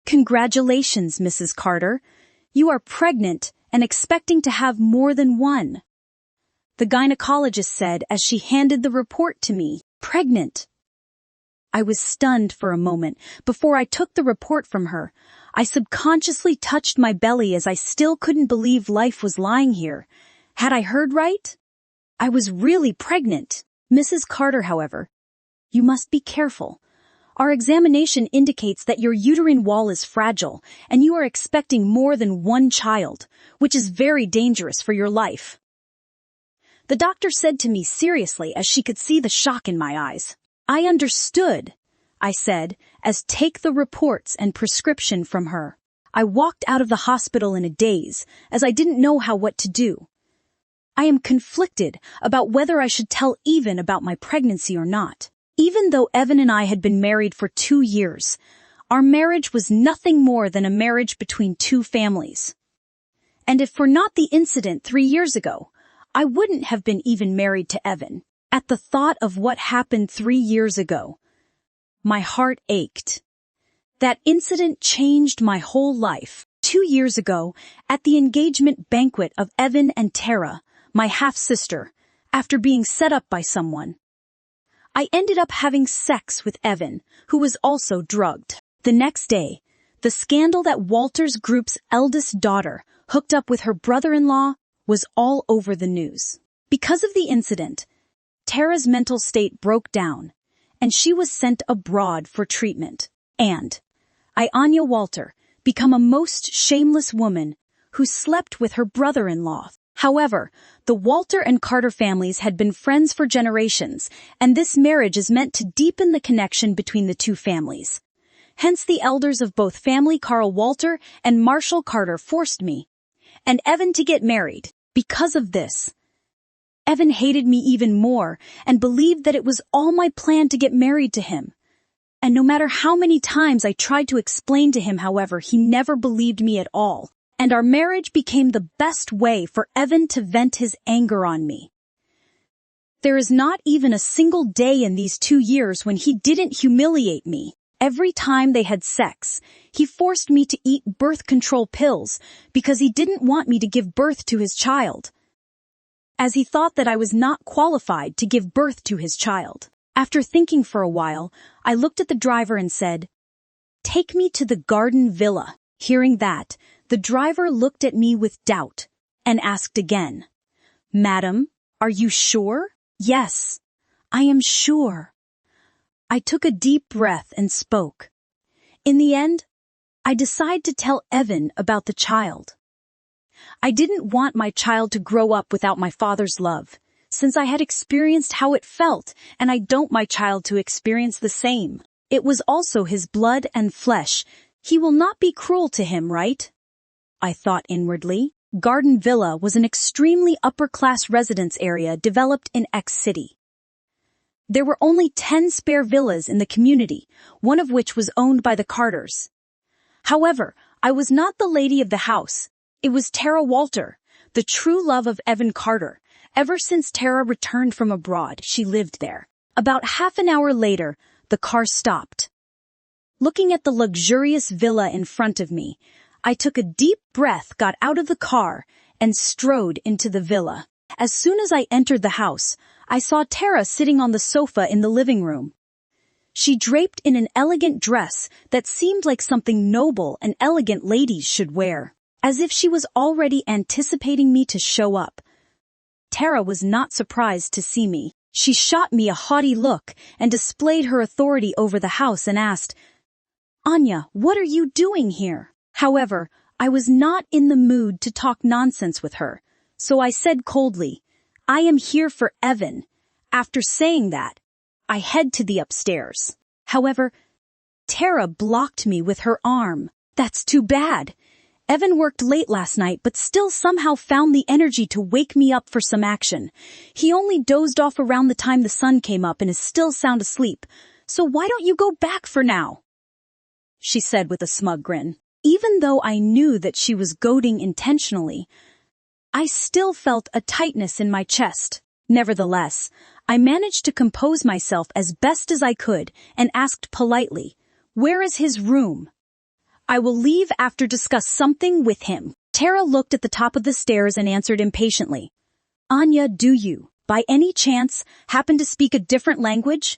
Congratulations, Mrs. Carter. You are pregnant and expecting to have more than one. The gynecologist said as she handed the report to me. Pregnant. I was stunned for a moment before I took the report from her. I subconsciously touched my belly as I still couldn't believe life was lying here. Had I heard right? I was really pregnant. Mrs. Carter, however, you must be careful. Our examination indicates that your uterine wall is fragile and you are expecting more than one child, which is very dangerous for your life. The doctor said to me seriously as she could see the shock in my eyes. I understood, I said, as take the reports and prescription from her. I walked out of the hospital in a daze, as I didn't know what to do. I am conflicted about whether I should tell Evan about my pregnancy or not. Even though Evan and I had been married for 2 years, our marriage was nothing more than a marriage between two families. And if for not the incident 3 years ago, I wouldn't have been even married to Evan. At the thought of what happened 3 years ago, my heart ached. That incident changed my whole life. 2 years ago, at the engagement banquet of Evan and Tara, my half-sister, after being set up by someone, I ended up having sex with Evan, who was also drugged. The next day, the scandal that Walter's group's eldest daughter hooked up with her brother-in-law was all over the news. Because of the incident, Tara's mental state broke down, and she was sent abroad for treatment. And Anya Walter became a most shameless woman who slept with her brother-in-law. However, the Walter and Carter families had been friends for generations, and this marriage is meant to deepen the connection between the two families. Hence the elders of both family, Carl Walter and Marshall Carter, forced me and Evan to get married. Because of this, Evan hated me even more and believed that it was all my plan to get married to him. And no matter how many times I tried to explain to him, however, he never believed me at all. And our marriage became the best way for Evan to vent his anger on me. There is not even a single day in these 2 years when he didn't humiliate me. Every time they had sex, he forced me to eat birth control pills because he didn't want me to give birth to his child, as he thought that I was not qualified to give birth to his child. After thinking for a while, I looked at the driver and said, "Take me to the garden villa." Hearing that, the driver looked at me with doubt and asked again, "Madam, are you sure?" "Yes, I am sure." I took a deep breath and spoke. In the end, I decided to tell Evan about the child. I didn't want my child to grow up without my father's love, since I had experienced how it felt, and I don't want my child to experience the same. It was also his blood and flesh. He will not be cruel to him, right? I thought inwardly. Garden Villa was an extremely upper-class residence area developed in X City. There were only 10 spare villas in the community, one of which was owned by the Carters. However, I was not the lady of the house. It was Tara Walter, the true love of Evan Carter. Ever since Tara returned from abroad, she lived there. About half an hour later, the car stopped. Looking at the luxurious villa in front of me, I took a deep breath, got out of the car, and strode into the villa. As soon as I entered the house, I saw Tara sitting on the sofa in the living room. She draped in an elegant dress that seemed like something noble and elegant ladies should wear, as if she was already anticipating me to show up. Tara was not surprised to see me. She shot me a haughty look and displayed her authority over the house and asked, "Anya, what are you doing here?" However, I was not in the mood to talk nonsense with her, so I said coldly, "I am here for Evan." After saying that, I head to the upstairs. However, Tara blocked me with her arm. "That's too bad. Evan worked late last night but still somehow found the energy to wake me up for some action. He only dozed off around the time the sun came up and is still sound asleep. So why don't you go back for now?" she said with a smug grin. Even though I knew that she was goading intentionally, I still felt a tightness in my chest. Nevertheless, I managed to compose myself as best as I could and asked politely, "Where is his room?" I will leave after discuss something with him. Tara looked at the top of the stairs and answered impatiently. Anya, do you, by any chance, happen to speak a different language?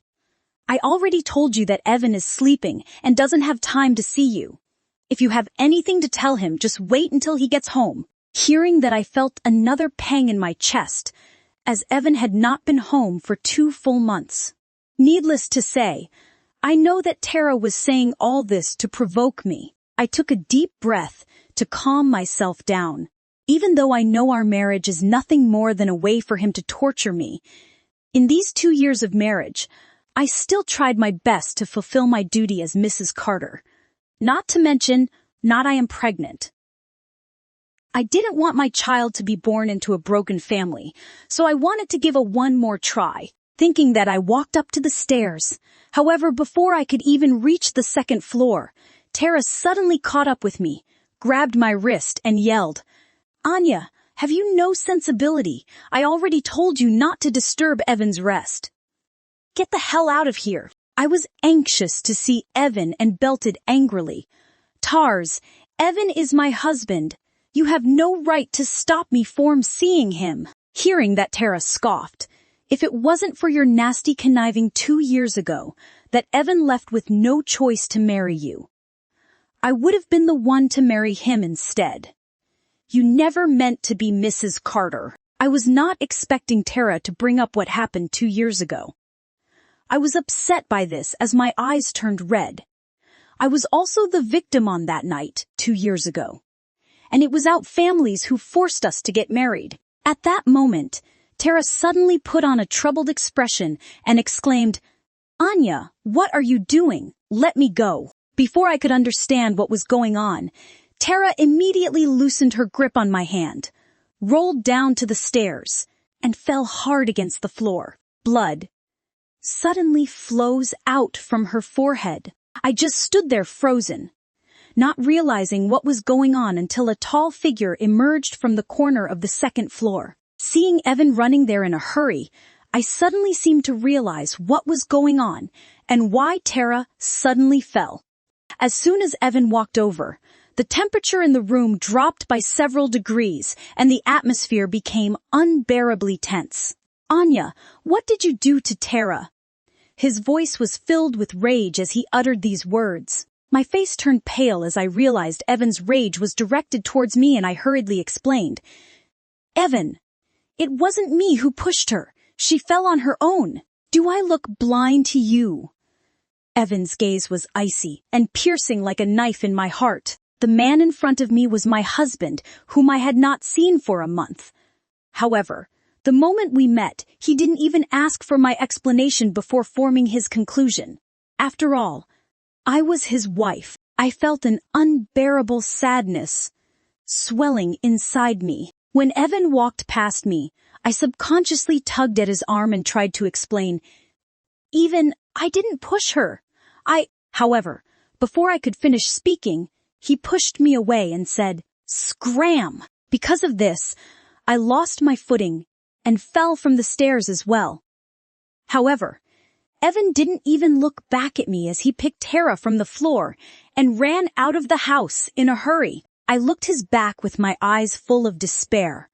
I already told you that Evan is sleeping and doesn't have time to see you. If you have anything to tell him, just wait until he gets home. Hearing that, I felt another pang in my chest, as Evan had not been home for 2 full months. Needless to say, I know that Tara was saying all this to provoke me. I took a deep breath to calm myself down. Even though I know our marriage is nothing more than a way for him to torture me, in these 2 years of marriage, I still tried my best to fulfill my duty as Mrs. Carter. Not to mention, I am pregnant. I didn't want my child to be born into a broken family, so I wanted to give one more try, thinking that I walked up to the stairs. However, before I could even reach the 2nd floor, Tara suddenly caught up with me, grabbed my wrist, and yelled, Anya, have you no sensibility? I already told you not to disturb Evan's rest. Get the hell out of here. I was anxious to see Evan and belted angrily. Tars, Evan is my husband. You have no right to stop me from seeing him. Hearing that, Tara scoffed. If it wasn't for your nasty conniving 2 years ago, that Evan left with no choice to marry you, I would have been the one to marry him instead. You never meant to be Mrs. Carter. I was not expecting Tara to bring up what happened 2 years ago. I was upset by this as my eyes turned red. I was also the victim on that night 2 years ago. And it was our families who forced us to get married. At that moment, Tara suddenly put on a troubled expression and exclaimed, Anya, what are you doing? Let me go. Before I could understand what was going on, Tara immediately loosened her grip on my hand, rolled down to the stairs, and fell hard against the floor. Blood suddenly flows out from her forehead. I just stood there frozen, not realizing what was going on until a tall figure emerged from the corner of the 2nd floor. Seeing Evan running there in a hurry, I suddenly seemed to realize what was going on and why Tara suddenly fell. As soon as Evan walked over, the temperature in the room dropped by several degrees and the atmosphere became unbearably tense. Anya, what did you do to Tara? His voice was filled with rage as he uttered these words. My face turned pale as I realized Evan's rage was directed towards me, and I hurriedly explained. Evan, it wasn't me who pushed her. She fell on her own. Do I look blind to you? Evan's gaze was icy and piercing like a knife in my heart. The man in front of me was my husband, whom I had not seen for a month. However, the moment we met, he didn't even ask for my explanation before forming his conclusion. After all, I was his wife. I felt an unbearable sadness swelling inside me. When Evan walked past me, I subconsciously tugged at his arm and tried to explain. I didn't push her. However, before I could finish speaking, he pushed me away and said, Scram! Because of this, I lost my footing and fell from the stairs as well. However, Evan didn't even look back at me as he picked Tara from the floor and ran out of the house in a hurry. I looked his back with my eyes full of despair.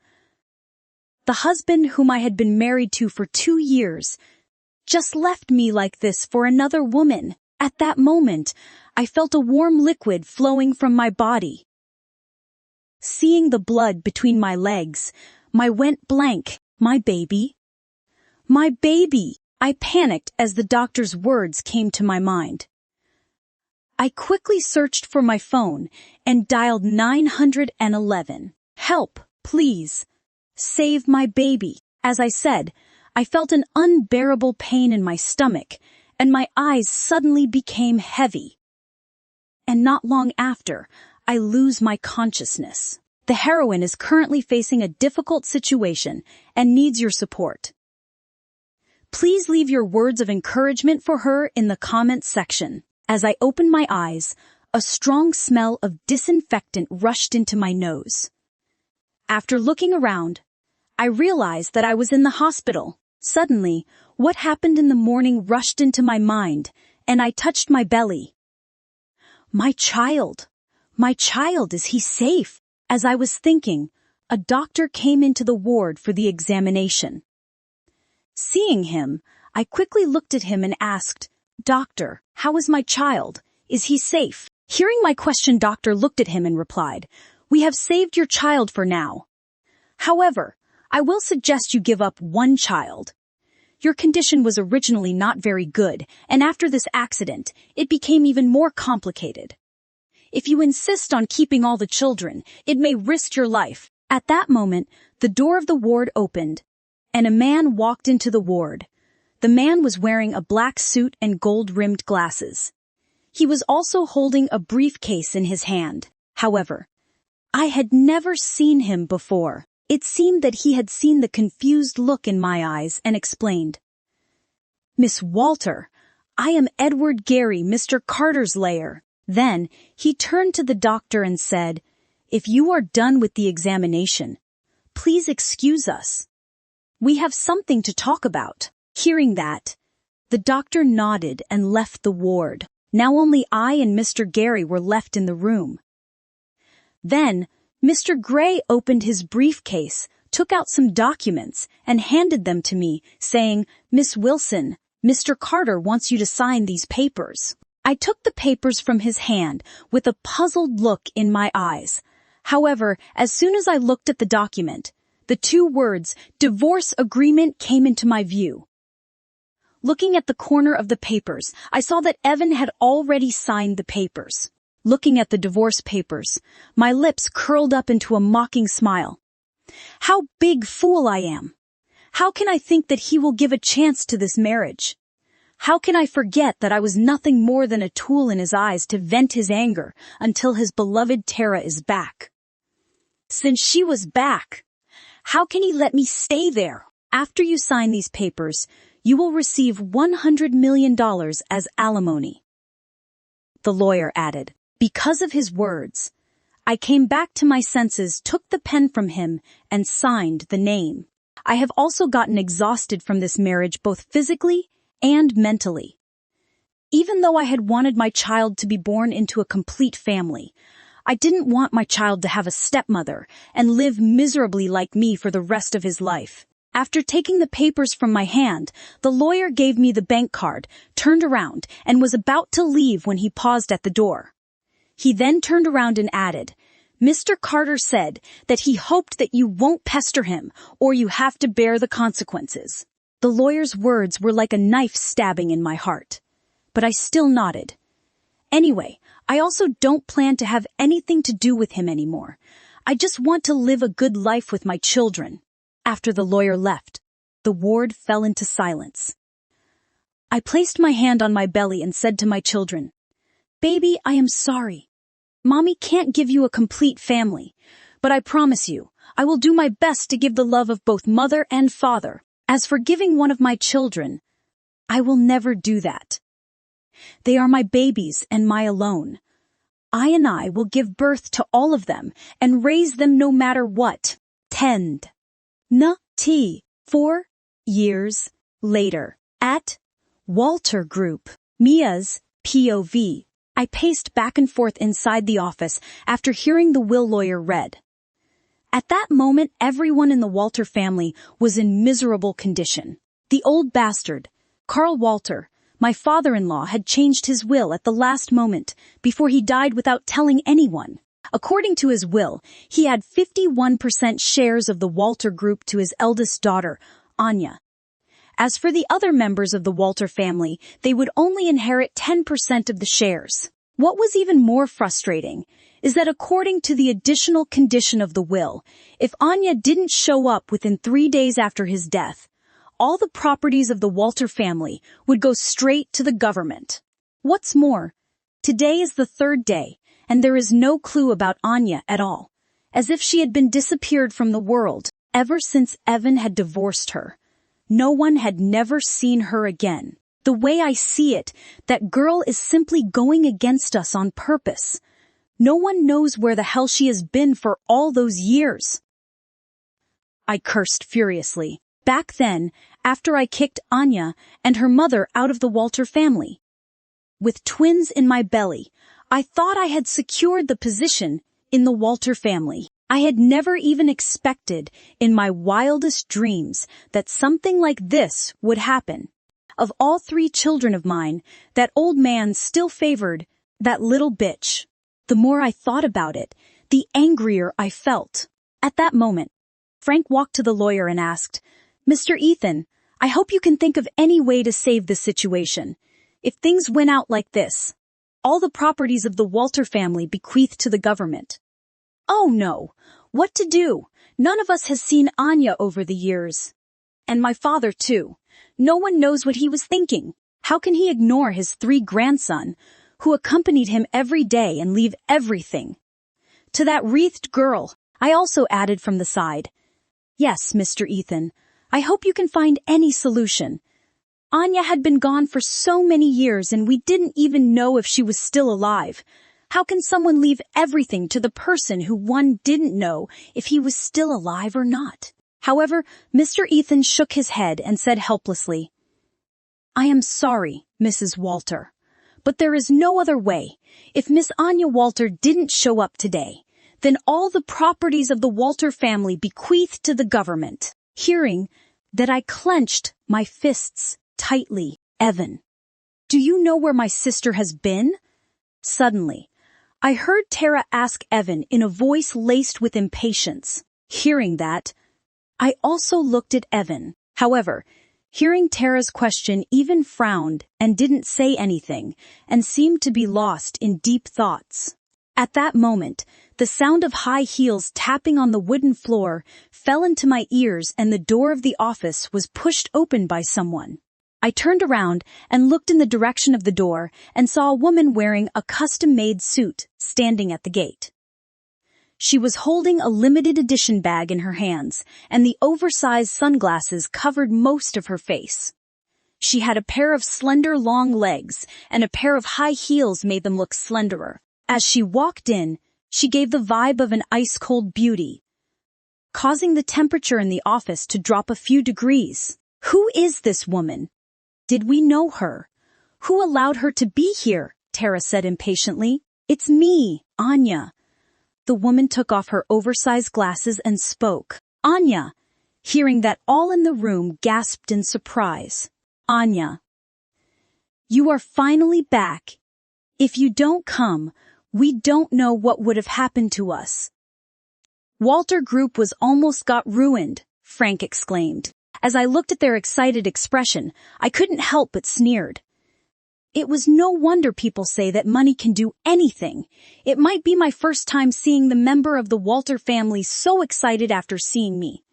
The husband whom I had been married to for 2 years just left me like this for another woman. At that moment, I felt a warm liquid flowing from my body. Seeing the blood between my legs, I went blank. My baby? My baby! I panicked as the doctor's words came to my mind. I quickly searched for my phone and dialed 911. Help, please. Save my baby. As I said, I felt an unbearable pain in my stomach, and my eyes suddenly became heavy. And not long after, I lose my consciousness. The heroine is currently facing a difficult situation and needs your support. Please leave your words of encouragement for her in the comments section. As I opened my eyes, a strong smell of disinfectant rushed into my nose. After looking around, I realized that I was in the hospital. Suddenly, what happened in the morning rushed into my mind, and I touched my belly. My child! My child, is he safe? As I was thinking, a doctor came into the ward for the examination. Seeing him, I quickly looked at him and asked, "Doctor, how is my child? Is he safe?" Hearing my question, doctor looked at him and replied, "We have saved your child for now. However, I will suggest you give up one child. Your condition was originally not very good, and after this accident, it became even more complicated. If you insist on keeping all the children, it may risk your life." At that moment, the door of the ward opened, and a man walked into the ward. The man was wearing a black suit and gold-rimmed glasses. He was also holding a briefcase in his hand. However, I had never seen him before. It seemed that he had seen the confused look in my eyes and explained, "Miss Walter, I am Edward Gary, Mr. Carter's layer." Then he turned to the doctor and said, "If you are done with the examination, please excuse us. We have something to talk about." Hearing that, the doctor nodded and left the ward. Now only I and Mr. Gary were left in the room. Then Mr. Gray opened his briefcase, took out some documents, and handed them to me, saying, "Miss Wilson, Mr. Carter wants you to sign these papers." I took the papers from his hand with a puzzled look in my eyes. However, as soon as I looked at the document, the two words, "divorce agreement," came into my view. Looking at the corner of the papers, I saw that Evan had already signed the papers. Looking at the divorce papers, my lips curled up into a mocking smile. How big fool I am! How can I think that he will give a chance to this marriage? How can I forget that I was nothing more than a tool in his eyes to vent his anger until his beloved Tara is back? Since she was back, how can he let me stay there? After you sign these papers, you will receive $100 million as alimony. The lawyer added. Because of his words, I came back to my senses, took the pen from him, and signed the name. I have also gotten exhausted from this marriage both physically and mentally. Even though I had wanted my child to be born into a complete family, I didn't want my child to have a stepmother and live miserably like me for the rest of his life. After taking the papers from my hand, the lawyer gave me the bank card, turned around, and was about to leave when he paused at the door. He then turned around and added, "Mr. Carter said that he hoped that you won't pester him or you have to bear the consequences." The lawyer's words were like a knife stabbing in my heart, but I still nodded. Anyway, I also don't plan to have anything to do with him anymore. I just want to live a good life with my children. After the lawyer left, the ward fell into silence. I placed my hand on my belly and said to my children, "Baby, I am sorry. Mommy can't give you a complete family, but I promise you, I will do my best to give the love of both mother and father. As for giving one of my children, I will never do that. They are my babies and my alone. I will give birth to all of them and raise them no matter what." 4 years later, at Walter Group, Mia's POV. I paced back and forth inside the office after hearing the will lawyer read. At that moment, everyone in the Walter family was in miserable condition. The old bastard, Carl Walter, my father-in-law, had changed his will at the last moment before he died without telling anyone. According to his will, he had 51% shares of the Walter Group to his eldest daughter, Anya. As for the other members of the Walter family, they would only inherit 10% of the shares. What was even more frustrating is that according to the additional condition of the will, if Anya didn't show up within 3 days after his death, all the properties of the Walter family would go straight to the government. What's more, today is the 3rd day, and there is no clue about Anya at all, as if she had been disappeared from the world ever since Evan had divorced her. No one had never seen her again. The way I see it, that girl is simply going against us on purpose. No one knows where the hell she has been for all those years. I cursed furiously. Back then, after I kicked Anya and her mother out of the Walter family. With twins in my belly, I thought I had secured the position in the Walter family. I had never even expected in my wildest dreams that something like this would happen. Of all 3 children of mine, that old man still favored that little bitch. The more I thought about it, the angrier I felt. At that moment, Frank walked to the lawyer and asked, "Mr. Ethan, I hope you can think of any way to save this situation. If things went out like this, all the properties of the Walter family bequeathed to the government." "Oh no, what to do? None of us has seen Anya over the years. And my father too. No one knows what he was thinking. How can he ignore his 3 grandsons, who accompanied him every day, and leave everything to that wreathed girl?" I also added from the side, "Yes, Mr. Ethan, I hope you can find any solution. Anya had been gone for so many years and we didn't even know if she was still alive. How can someone leave everything to the person who one didn't know if he was still alive or not?" However, Mr. Ethan shook his head and said helplessly, "I am sorry, Mrs. Walter, but there is no other way. If Miss Anya Walter didn't show up today, then all the properties of the Walter family bequeathed to the government." Hearing that, I clenched my fists tightly. "Evan, do you know where my sister has been?" Suddenly, I heard Tara ask Evan in a voice laced with impatience. Hearing that, I also looked at Evan. However, hearing Tara's question, Evan frowned and didn't say anything and seemed to be lost in deep thoughts. At that moment, the sound of high heels tapping on the wooden floor fell into my ears and the door of the office was pushed open by someone. I turned around and looked in the direction of the door and saw a woman wearing a custom-made suit standing at the gate. She was holding a limited edition bag in her hands, and the oversized sunglasses covered most of her face. She had a pair of slender long legs, and a pair of high heels made them look slenderer. As she walked in, she gave the vibe of an ice-cold beauty, causing the temperature in the office to drop a few degrees. "Who is this woman? Did we know her? Who allowed her to be here?" Tara said impatiently. "It's me, Anya." The woman took off her oversized glasses and spoke. "Anya." Hearing that, all in the room gasped in surprise. "Anya, you are finally back. If you don't come, we don't know what would have happened to us." "Walter Group was almost got ruined," Frank exclaimed. As I looked at their excited expression, I couldn't help but sneered. It was no wonder people say that money can do anything. It might be my first time seeing the member of the Walter family so excited after seeing me.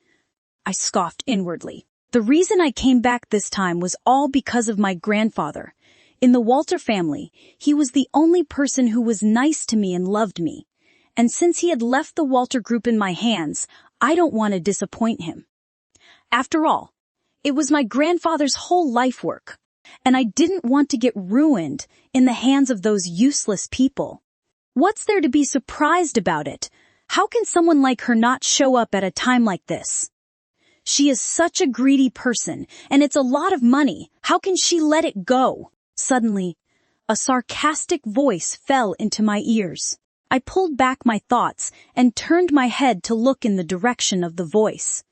I scoffed inwardly. The reason I came back this time was all because of my grandfather. In the Walter family, he was the only person who was nice to me and loved me. And since he had left the Walter Group in my hands, I don't want to disappoint him. After all, it was my grandfather's whole life work, and I didn't want to get ruined in the hands of those useless people. What's there to be surprised about it? How can someone like her not show up at a time like this? She is such a greedy person, and it's a lot of money. How can she let it go? Suddenly, a sarcastic voice fell into my ears. I pulled back my thoughts and turned my head to look in the direction of the voice.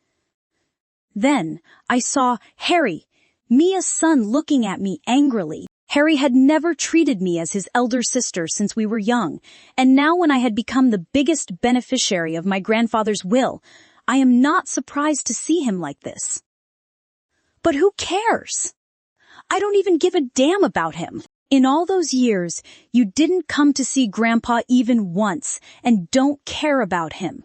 Then I saw Harry, Mia's son, looking at me angrily. Harry had never treated me as his elder sister since we were young, and now when I had become the biggest beneficiary of my grandfather's will, I am not surprised to see him like this. But who cares? I don't even give a damn about him. In all those years, you didn't come to see Grandpa even once and don't care about him.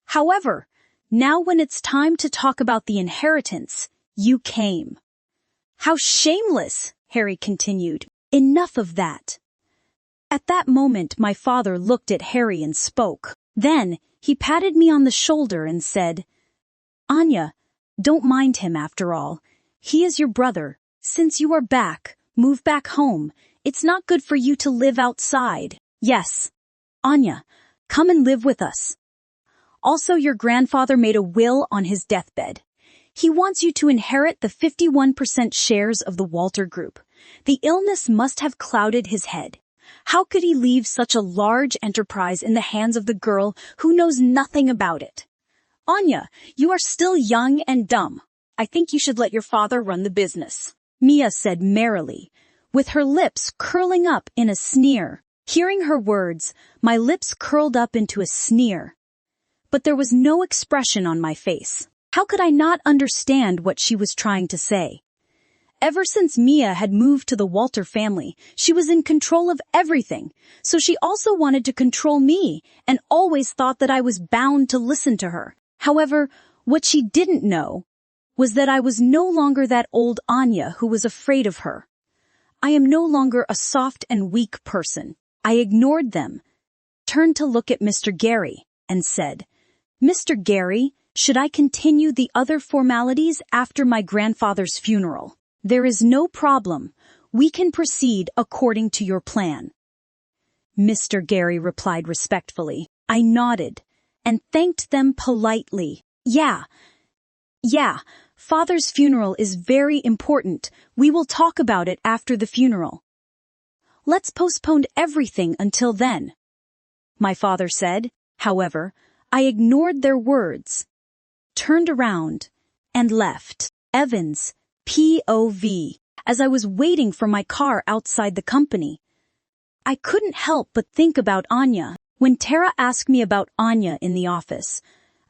However, now when it's time to talk about the inheritance, you came. How shameless, Harry continued. Enough of that. At that moment, my father looked at Harry and spoke. Then he patted me on the shoulder and said, "Anya, don't mind him after all. He is your brother. Since you are back, move back home. It's not good for you to live outside. Yes, Anya, come and live with us. Also, your grandfather made a will on his deathbed. He wants you to inherit the 51% shares of the Walter Group. The illness must have clouded his head. How could he leave such a large enterprise in the hands of the girl who knows nothing about it? Anya, you are still young and dumb. I think you should let your father run the business, Mia said merrily, with her lips curling up in a sneer. Hearing her words, my lips curled up into a sneer. But there was no expression on my face. How could I not understand what she was trying to say? Ever since Mia had moved to the Walter family, she was in control of everything, so she also wanted to control me and always thought that I was bound to listen to her. However, what she didn't know was that I was no longer that old Anya who was afraid of her. I am no longer a soft and weak person. I ignored them, turned to look at Mr. Gary, and said, "Mr. Gary, should I continue the other formalities after my grandfather's funeral?" "There is no problem. We can proceed according to your plan," Mr. Gary replied respectfully. I nodded and thanked them politely. Yeah, Father's funeral is very important. We will talk about it after the funeral. Let's postpone everything until then, my father said. However, I ignored their words, turned around, and left. Evans, POV, as I was waiting for my car outside the company. I couldn't help but think about Anya. When Tara asked me about Anya in the office,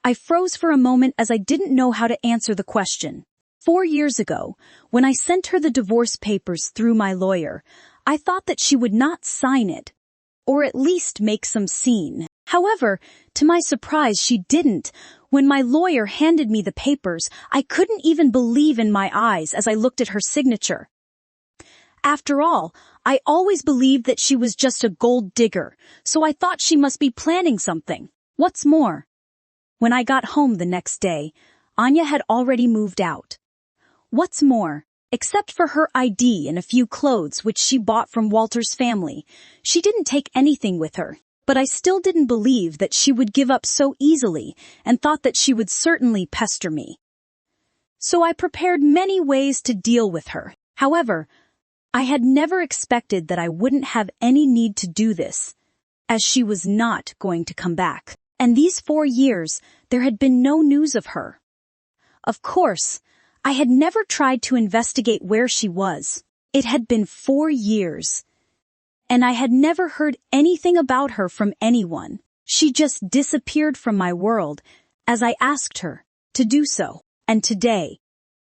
I froze for a moment as I didn't know how to answer the question. 4 years ago, when I sent her the divorce papers through my lawyer, I thought that she would not sign it, or at least make some scene. However, to my surprise, she didn't. When my lawyer handed me the papers, I couldn't even believe in my eyes as I looked at her signature. After all, I always believed that she was just a gold digger, so I thought she must be planning something. What's more, when I got home the next day, Anya had already moved out. What's more, except for her ID and a few clothes which she bought from Walter's family, she didn't take anything with her. But I still didn't believe that she would give up so easily and thought that she would certainly pester me. So I prepared many ways to deal with her. However, I had never expected that I wouldn't have any need to do this, as she was not going to come back. And these 4 years, there had been no news of her. Of course, I had never tried to investigate where she was. It had been 4 years, and I had never heard anything about her from anyone. She just disappeared from my world as I asked her to do so. And today,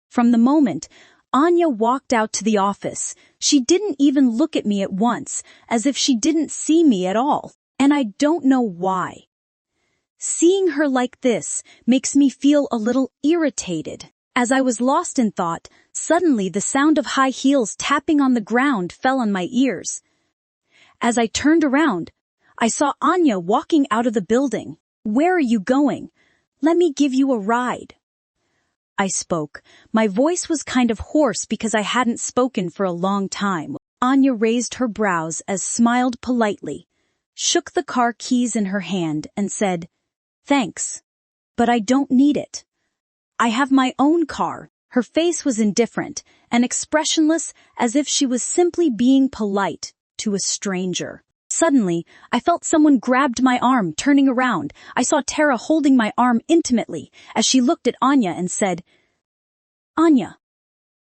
from the moment Anya walked out to the office, she didn't even look at me at once, as if she didn't see me at all. And I don't know why. Seeing her like this makes me feel a little irritated. As I was lost in thought, suddenly the sound of high heels tapping on the ground fell on my ears. As I turned around, I saw Anya walking out of the building. "Where are you going? Let me give you a ride," I spoke. My voice was kind of hoarse because I hadn't spoken for a long time. Anya raised her brows as smiled politely, shook the car keys in her hand, and said, "Thanks, but I don't need it. I have my own car." Her face was indifferent and expressionless, as if she was simply being polite to a stranger. Suddenly, I felt someone grabbed my arm. Turning around, I saw Tara holding my arm intimately as she looked at Anya and said, "Anya,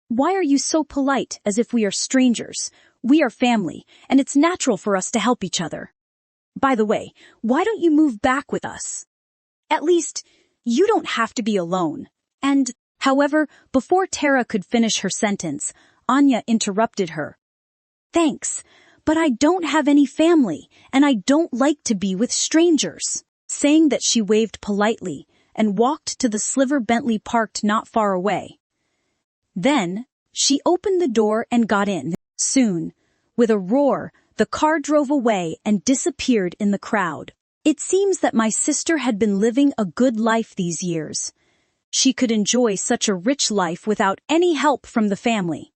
why are you so polite as if we are strangers? We are family, and it's natural for us to help each other. By the way, why don't you move back with us? At least, you don't have to be alone." And, however, before Tara could finish her sentence, Anya interrupted her. "Thanks, but I don't have any family, and I don't like to be with strangers," saying that she waved politely and walked to the Sliver Bentley parked not far away. Then, she opened the door and got in. Soon, with a roar, the car drove away and disappeared in the crowd. It seems that my sister had been living a good life these years. She could enjoy such a rich life without any help from the family,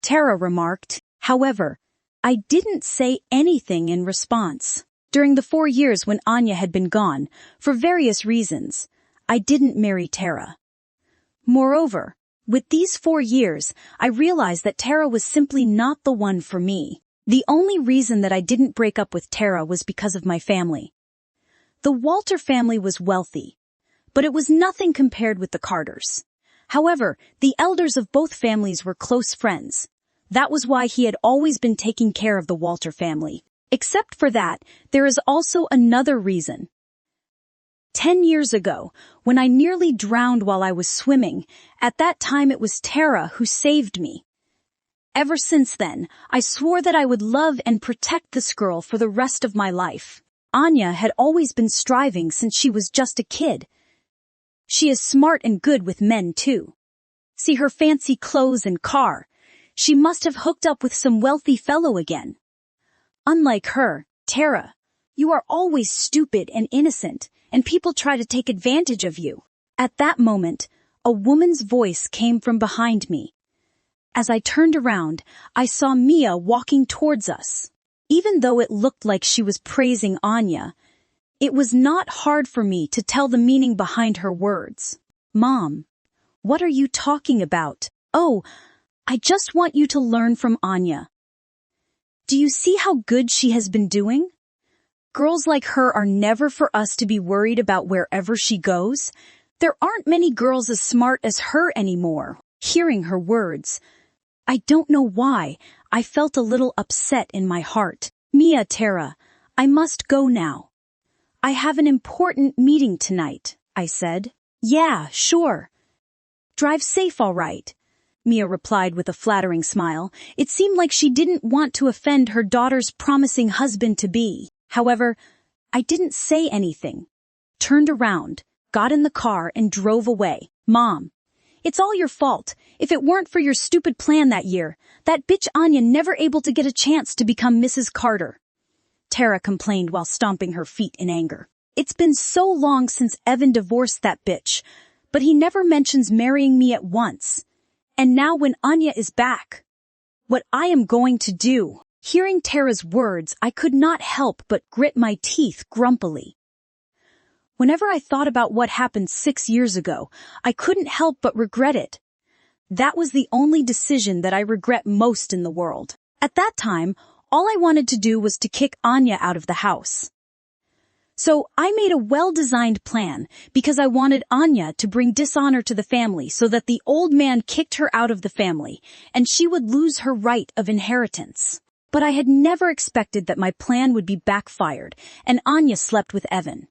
Tara remarked. However, I didn't say anything in response. During the 4 years when Anya had been gone, for various reasons, I didn't marry Tara. Moreover, with these 4 years, I realized that Tara was simply not the one for me. The only reason that I didn't break up with Tara was because of my family. The Walter family was wealthy, but it was nothing compared with the Carters. However, the elders of both families were close friends. That was why he had always been taking care of the Walter family. Except for that, there is also another reason. 10 years ago, when I nearly drowned while I was swimming, at that time it was Tara who saved me. Ever since then, I swore that I would love and protect this girl for the rest of my life. Anya had always been striving since she was just a kid. She is smart and good with men too. See her fancy clothes and car. She must have hooked up with some wealthy fellow again. Unlike her, Tara, you are always stupid and innocent, and people try to take advantage of you. At that moment, a woman's voice came from behind me. As I turned around, I saw Mia walking towards us. Even though it looked like she was praising Anya, it was not hard for me to tell the meaning behind her words. Mom, what are you talking about? Oh, I just want you to learn from Anya. Do you see how good she has been doing? Girls like her are never for us to be worried about wherever she goes. There aren't many girls as smart as her anymore. Hearing her words, I don't know why, I felt a little upset in my heart. Mia, Tara, I must go now. I have an important meeting tonight, I said. Yeah, sure. Drive safe, all right, Mia replied with a flattering smile. It seemed like she didn't want to offend her daughter's promising husband-to-be. However, I didn't say anything. Turned around, got in the car, and drove away. Mom, it's all your fault. If it weren't for your stupid plan that year, that bitch Anya never able to get a chance to become Mrs. Carter. Tara complained while stomping her feet in anger. It's been so long since Evan divorced that bitch, but he never mentions marrying me at once. And now when Anya is back, what I am going to do. Hearing Tara's words, I could not help but grit my teeth grumpily. Whenever I thought about what happened 6 years ago, I couldn't help but regret it. That was the only decision that I regret most in the world. At that time, all I wanted to do was to kick Anya out of the house. So I made a well-designed plan because I wanted Anya to bring dishonor to the family so that the old man kicked her out of the family and she would lose her right of inheritance. But I had never expected that my plan would be backfired and Anya slept with Evan.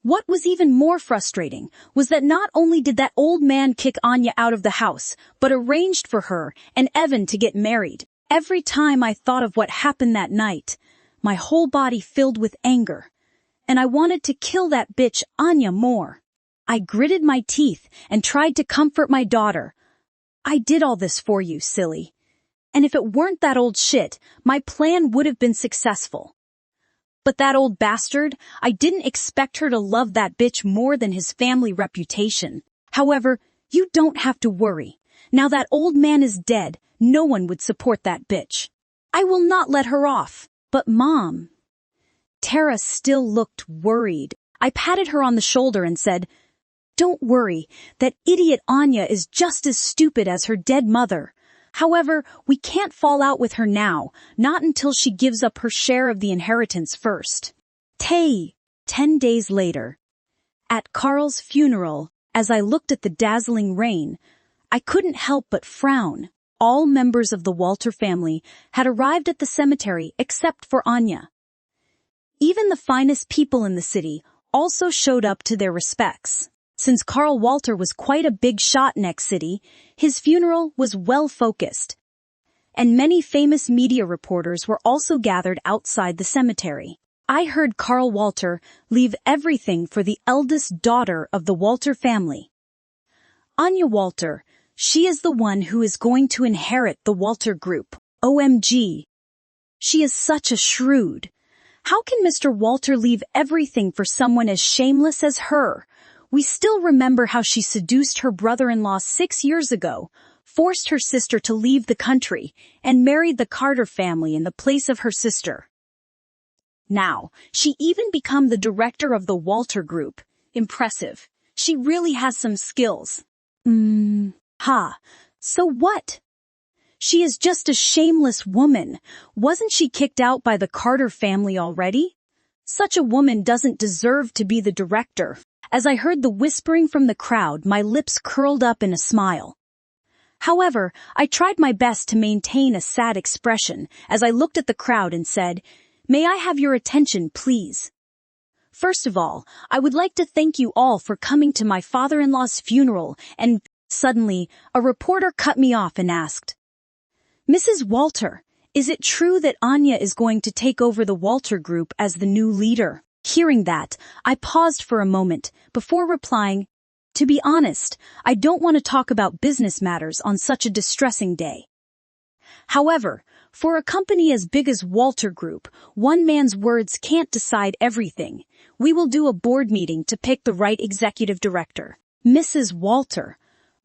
What was even more frustrating was that not only did that old man kick Anya out of the house, but arranged for her and Evan to get married. Every time I thought of what happened that night, my whole body filled with anger, and I wanted to kill that bitch Anya more. I gritted my teeth and tried to comfort my daughter. I did all this for you, silly. And if it weren't that old shit, my plan would have been successful. But that old bastard, I didn't expect her to love that bitch more than his family reputation. However, you don't have to worry. Now that old man is dead, no one would support that bitch. I will not let her off. But Mom... Tara still looked worried. I patted her on the shoulder and said, Don't worry, that idiot Anya is just as stupid as her dead mother. However, we can't fall out with her now, not until she gives up her share of the inheritance first. 10 days later. At Carl's funeral, as I looked at the dazzling rain, I couldn't help but frown. All members of the Walter family had arrived at the cemetery except for Anya. Even the finest people in the city also showed up to their respects. Since Carl Walter was quite a big shot next city, his funeral was well focused. And many famous media reporters were also gathered outside the cemetery. I heard Carl Walter leave everything for the eldest daughter of the Walter family. Anya Walter, she is the one who is going to inherit the Walter Group. OMG. She is such a shrewd. How can Mr. Walter leave everything for someone as shameless as her? We still remember how she seduced her brother-in-law 6 years ago, forced her sister to leave the country, and married the Carter family in the place of her sister. Now, she even became the director of the Walter Group. Impressive. She really has some skills. So what? She is just a shameless woman. Wasn't she kicked out by the Carter family already? Such a woman doesn't deserve to be the director. As I heard the whispering from the crowd, my lips curled up in a smile. However, I tried my best to maintain a sad expression as I looked at the crowd and said, "May I have your attention, please?" First of all, I would like to thank you all for coming to my father-in-law's funeral, and suddenly, a reporter cut me off and asked, "Mrs. Walter, is it true that Anya is going to take over the Walter Group as the new leader?" Hearing that, I paused for a moment before replying, "To be honest, I don't want to talk about business matters on such a distressing day." However, for a company as big as Walter Group, one man's words can't decide everything. We will do a board meeting to pick the right executive director. Mrs. Walter,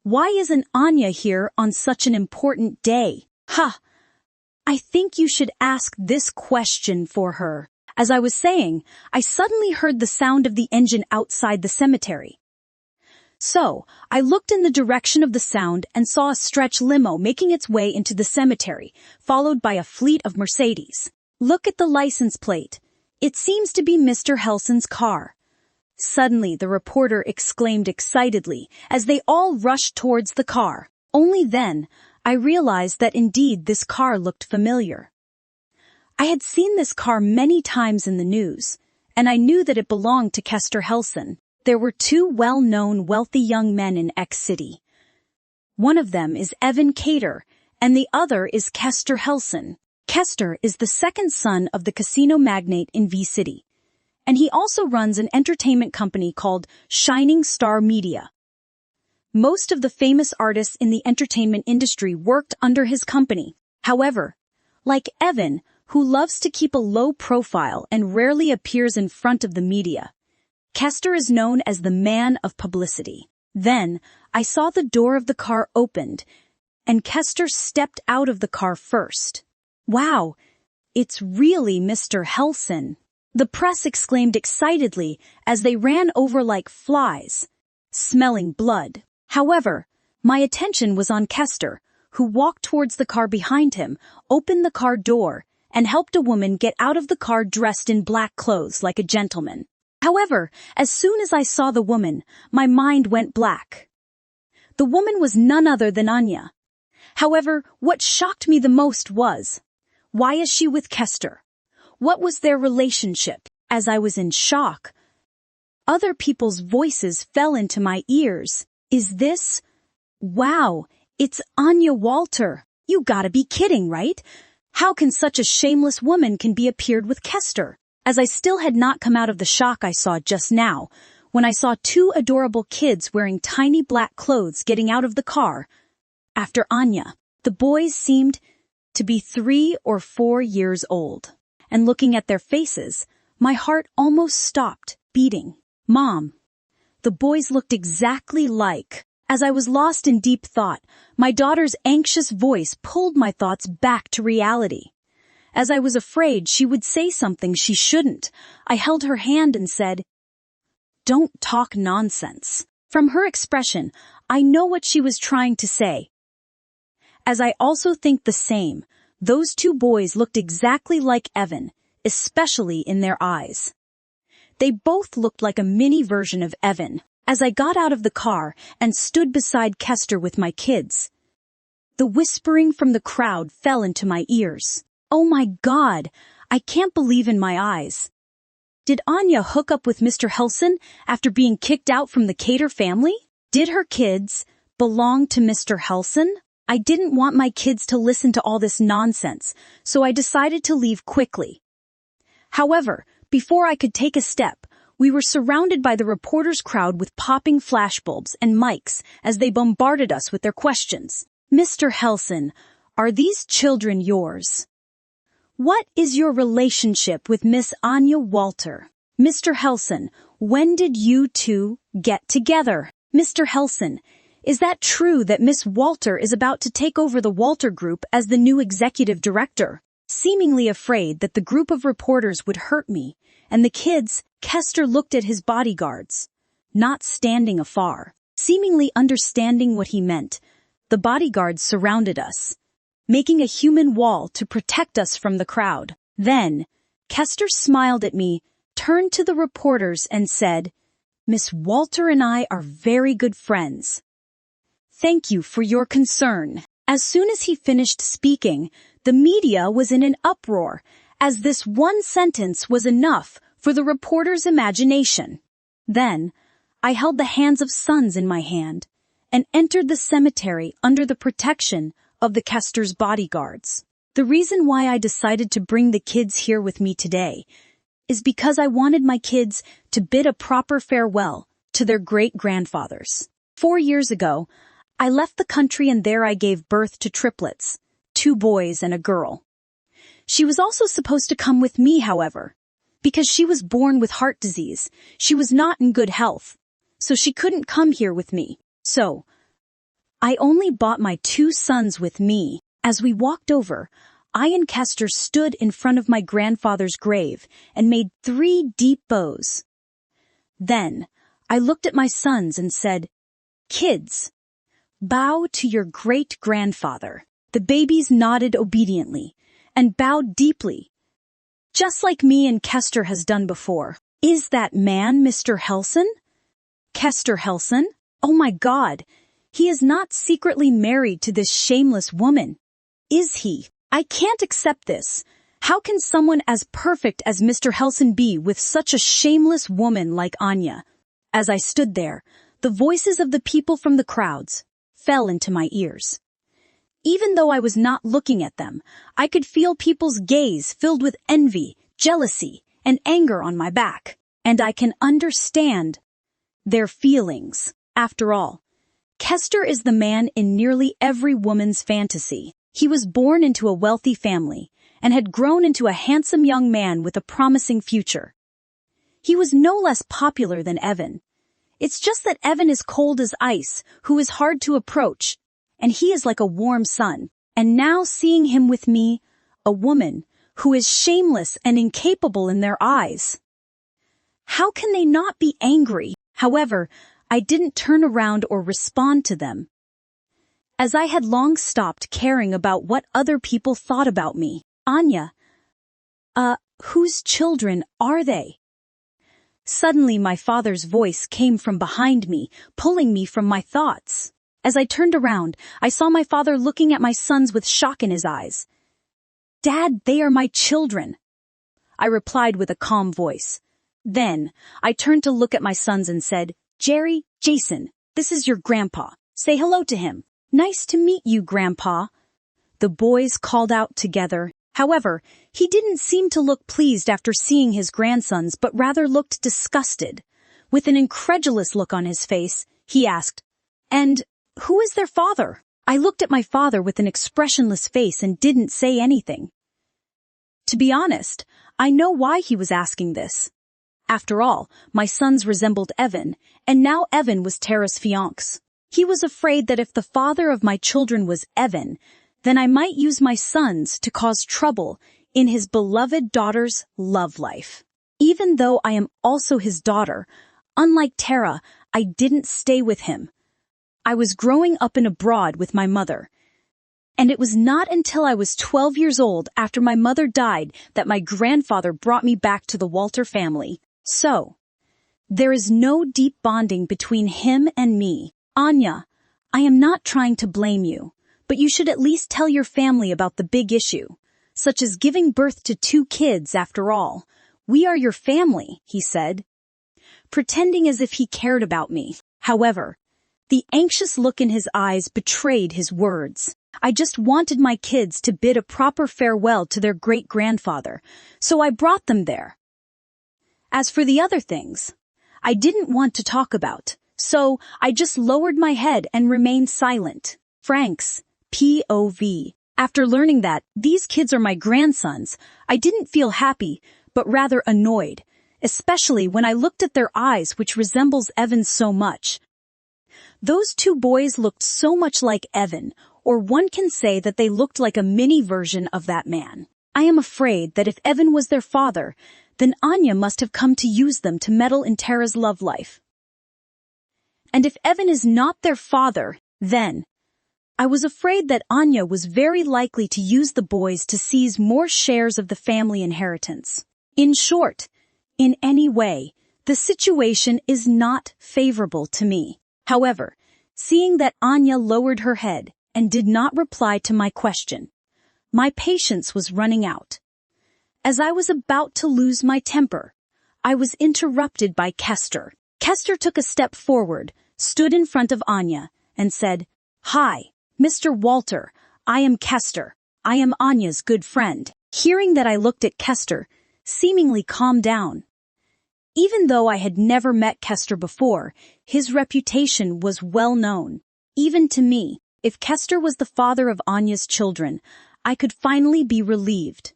why isn't Anya here on such an important day? Ha! I think you should ask this question for her. As I was saying, I suddenly heard the sound of the engine outside the cemetery. So, I looked in the direction of the sound and saw a stretch limo making its way into the cemetery, followed by a fleet of Mercedes. Look at the license plate. It seems to be Mr. Helson's car. Suddenly, the reporter exclaimed excitedly as they all rushed towards the car. Only then, I realized that indeed this car looked familiar. I had seen this car many times in the news, and I knew that it belonged to Kester Helson. There were two well-known wealthy young men in X City. One of them is Evan Cater, and the other is Kester Helson. Kester is the second son of the casino magnate in V City, and he also runs an entertainment company called Shining Star Media. Most of the famous artists in the entertainment industry worked under his company. However, like Evan, who loves to keep a low profile and rarely appears in front of the media, Kester is known as the man of publicity. Then, I saw the door of the car opened, and Kester stepped out of the car first. "Wow, it's really Mr. Helson," the press exclaimed excitedly as they ran over like flies, smelling blood. However, my attention was on Kester, who walked towards the car behind him, opened the car door, and helped a woman get out of the car dressed in black clothes like a gentleman. However, as soon as I saw the woman, my mind went black. The woman was none other than Anya. However, what shocked me the most was, why is she with Kester? What was their relationship? As I was in shock, other people's voices fell into my ears. "Is this? Wow, it's Anya Walter. You gotta be kidding, right? How can such a shameless woman can be appeared with Kester?" As I still had not come out of the shock I saw just now, when I saw two adorable kids wearing tiny black clothes getting out of the car. After Anya, the boys seemed to be 3 or 4 years old. And looking at their faces, my heart almost stopped beating. "Mom." The boys looked exactly like. As I was lost in deep thought, my daughter's anxious voice pulled my thoughts back to reality. As I was afraid she would say something she shouldn't, I held her hand and said, "Don't talk nonsense." From her expression, I know what she was trying to say. As I also think the same, those two boys looked exactly like Evan, especially in their eyes. They both looked like a mini version of Evan. As I got out of the car and stood beside Kester with my kids, the whispering from the crowd fell into my ears. "Oh my God, I can't believe in my eyes. Did Anya hook up with Mr. Helson after being kicked out from the Cater family? Did her kids belong to Mr. Helson?" I didn't want my kids to listen to all this nonsense, so I decided to leave quickly. However, before I could take a step, we were surrounded by the reporters' crowd with popping flashbulbs and mics as they bombarded us with their questions. "Mr. Helson, are these children yours? What is your relationship with Miss Anya Walter? Mr. Helson, when did you two get together? Mr. Helson, is that true that Miss Walter is about to take over the Walter Group as the new executive director?" Seemingly afraid that the group of reporters would hurt me, and the kids, Kester looked at his bodyguards, not standing afar. Seemingly understanding what he meant, the bodyguards surrounded us. making a human wall to protect us from the crowd. Then, Kester smiled at me, turned to the reporters and said, "Miss Walter and I are very good friends. Thank you for your concern." As soon as he finished speaking, the media was in an uproar, as this one sentence was enough for the reporter's imagination. Then, I held the hands of sons in my hand and entered the cemetery under the protection of the Kester's bodyguards. The reason why I decided to bring the kids here with me today is because I wanted my kids to bid a proper farewell to their great-grandfathers. 4 years ago, I left the country and there I gave birth to triplets, 2 boys and a girl. She was also supposed to come with me, however. Because she was born with heart disease, she was not in good health, so she couldn't come here with me. So, I only brought my 2 sons with me. As we walked over, I and Kester stood in front of my grandfather's grave and made 3 deep bows. Then, I looked at my sons and said, "Kids, bow to your great-grandfather." The babies nodded obediently and bowed deeply, just like me and Kester has done before. "Is that man Mr. Helson? Kester Helson? Oh my God, he is not secretly married to this shameless woman, is he? I can't accept this. How can someone as perfect as Mr. Helson be with such a shameless woman like Anya?" As I stood there, the voices of the people from the crowds fell into my ears. Even though I was not looking at them, I could feel people's gaze filled with envy, jealousy, and anger on my back. And I can understand their feelings. After all, Kester is the man in nearly every woman's fantasy. He was born into a wealthy family and had grown into a handsome young man with a promising future. He was no less popular than Evan. It's just that Evan is cold as ice, who is hard to approach, and he is like a warm sun. And now seeing him with me, a woman who is shameless and incapable in their eyes. How can they not be angry? However, I didn't turn around or respond to them, as I had long stopped caring about what other people thought about me. "Anya, whose children are they?" Suddenly my father's voice came from behind me, pulling me from my thoughts. As I turned around, I saw my father looking at my sons with shock in his eyes. "Dad, they are my children," I replied with a calm voice. Then, I turned to look at my sons and said, "Jerry, Jason, this is your grandpa. Say hello to him." "Nice to meet you, Grandpa," the boys called out together. However, he didn't seem to look pleased after seeing his grandsons, but rather looked disgusted. With an incredulous look on his face, he asked, "And who is their father?" I looked at my father with an expressionless face and didn't say anything. To be honest, I know why he was asking this. After all, my sons resembled Evan, and now Evan was Tara's fiancé. He was afraid that if the father of my children was Evan, then I might use my sons to cause trouble in his beloved daughter's love life. Even though I am also his daughter, unlike Tara, I didn't stay with him. I was growing up and abroad with my mother. And it was not until I was 12 years old after my mother died that my grandfather brought me back to the Walter family. So, there is no deep bonding between him and me. Anya, I am not trying to blame you, but you should at least tell your family about the big issue, such as giving birth to 2 kids after all. "We are your family," he said, pretending as if he cared about me. However, the anxious look in his eyes betrayed his words. I just wanted my kids to bid a proper farewell to their great-grandfather, so I brought them there. As for the other things, I didn't want to talk about, so I just lowered my head and remained silent. Frank's POV. After learning that these kids are my grandsons, I didn't feel happy, but rather annoyed, especially when I looked at their eyes, which resembles Evan's so much. Those 2 boys looked so much like Evan, or one can say that they looked like a mini version of that man. I am afraid that if Evan was their father, then Anya must have come to use them to meddle in Tara's love life. And if Evan is not their father, then I was afraid that Anya was very likely to use the boys to seize more shares of the family inheritance. In short, in any way, the situation is not favorable to me. However, seeing that Anya lowered her head and did not reply to my question, my patience was running out. As I was about to lose my temper, I was interrupted by Kester. Kester took a step forward, stood in front of Anya, and said, "Hi, Mr. Walter, I am Kester. I am Anya's good friend." Hearing that, I looked at Kester, seemingly calmed down. Even though I had never met Kester before, his reputation was well known. Even to me, if Kester was the father of Anya's children, I could finally be relieved.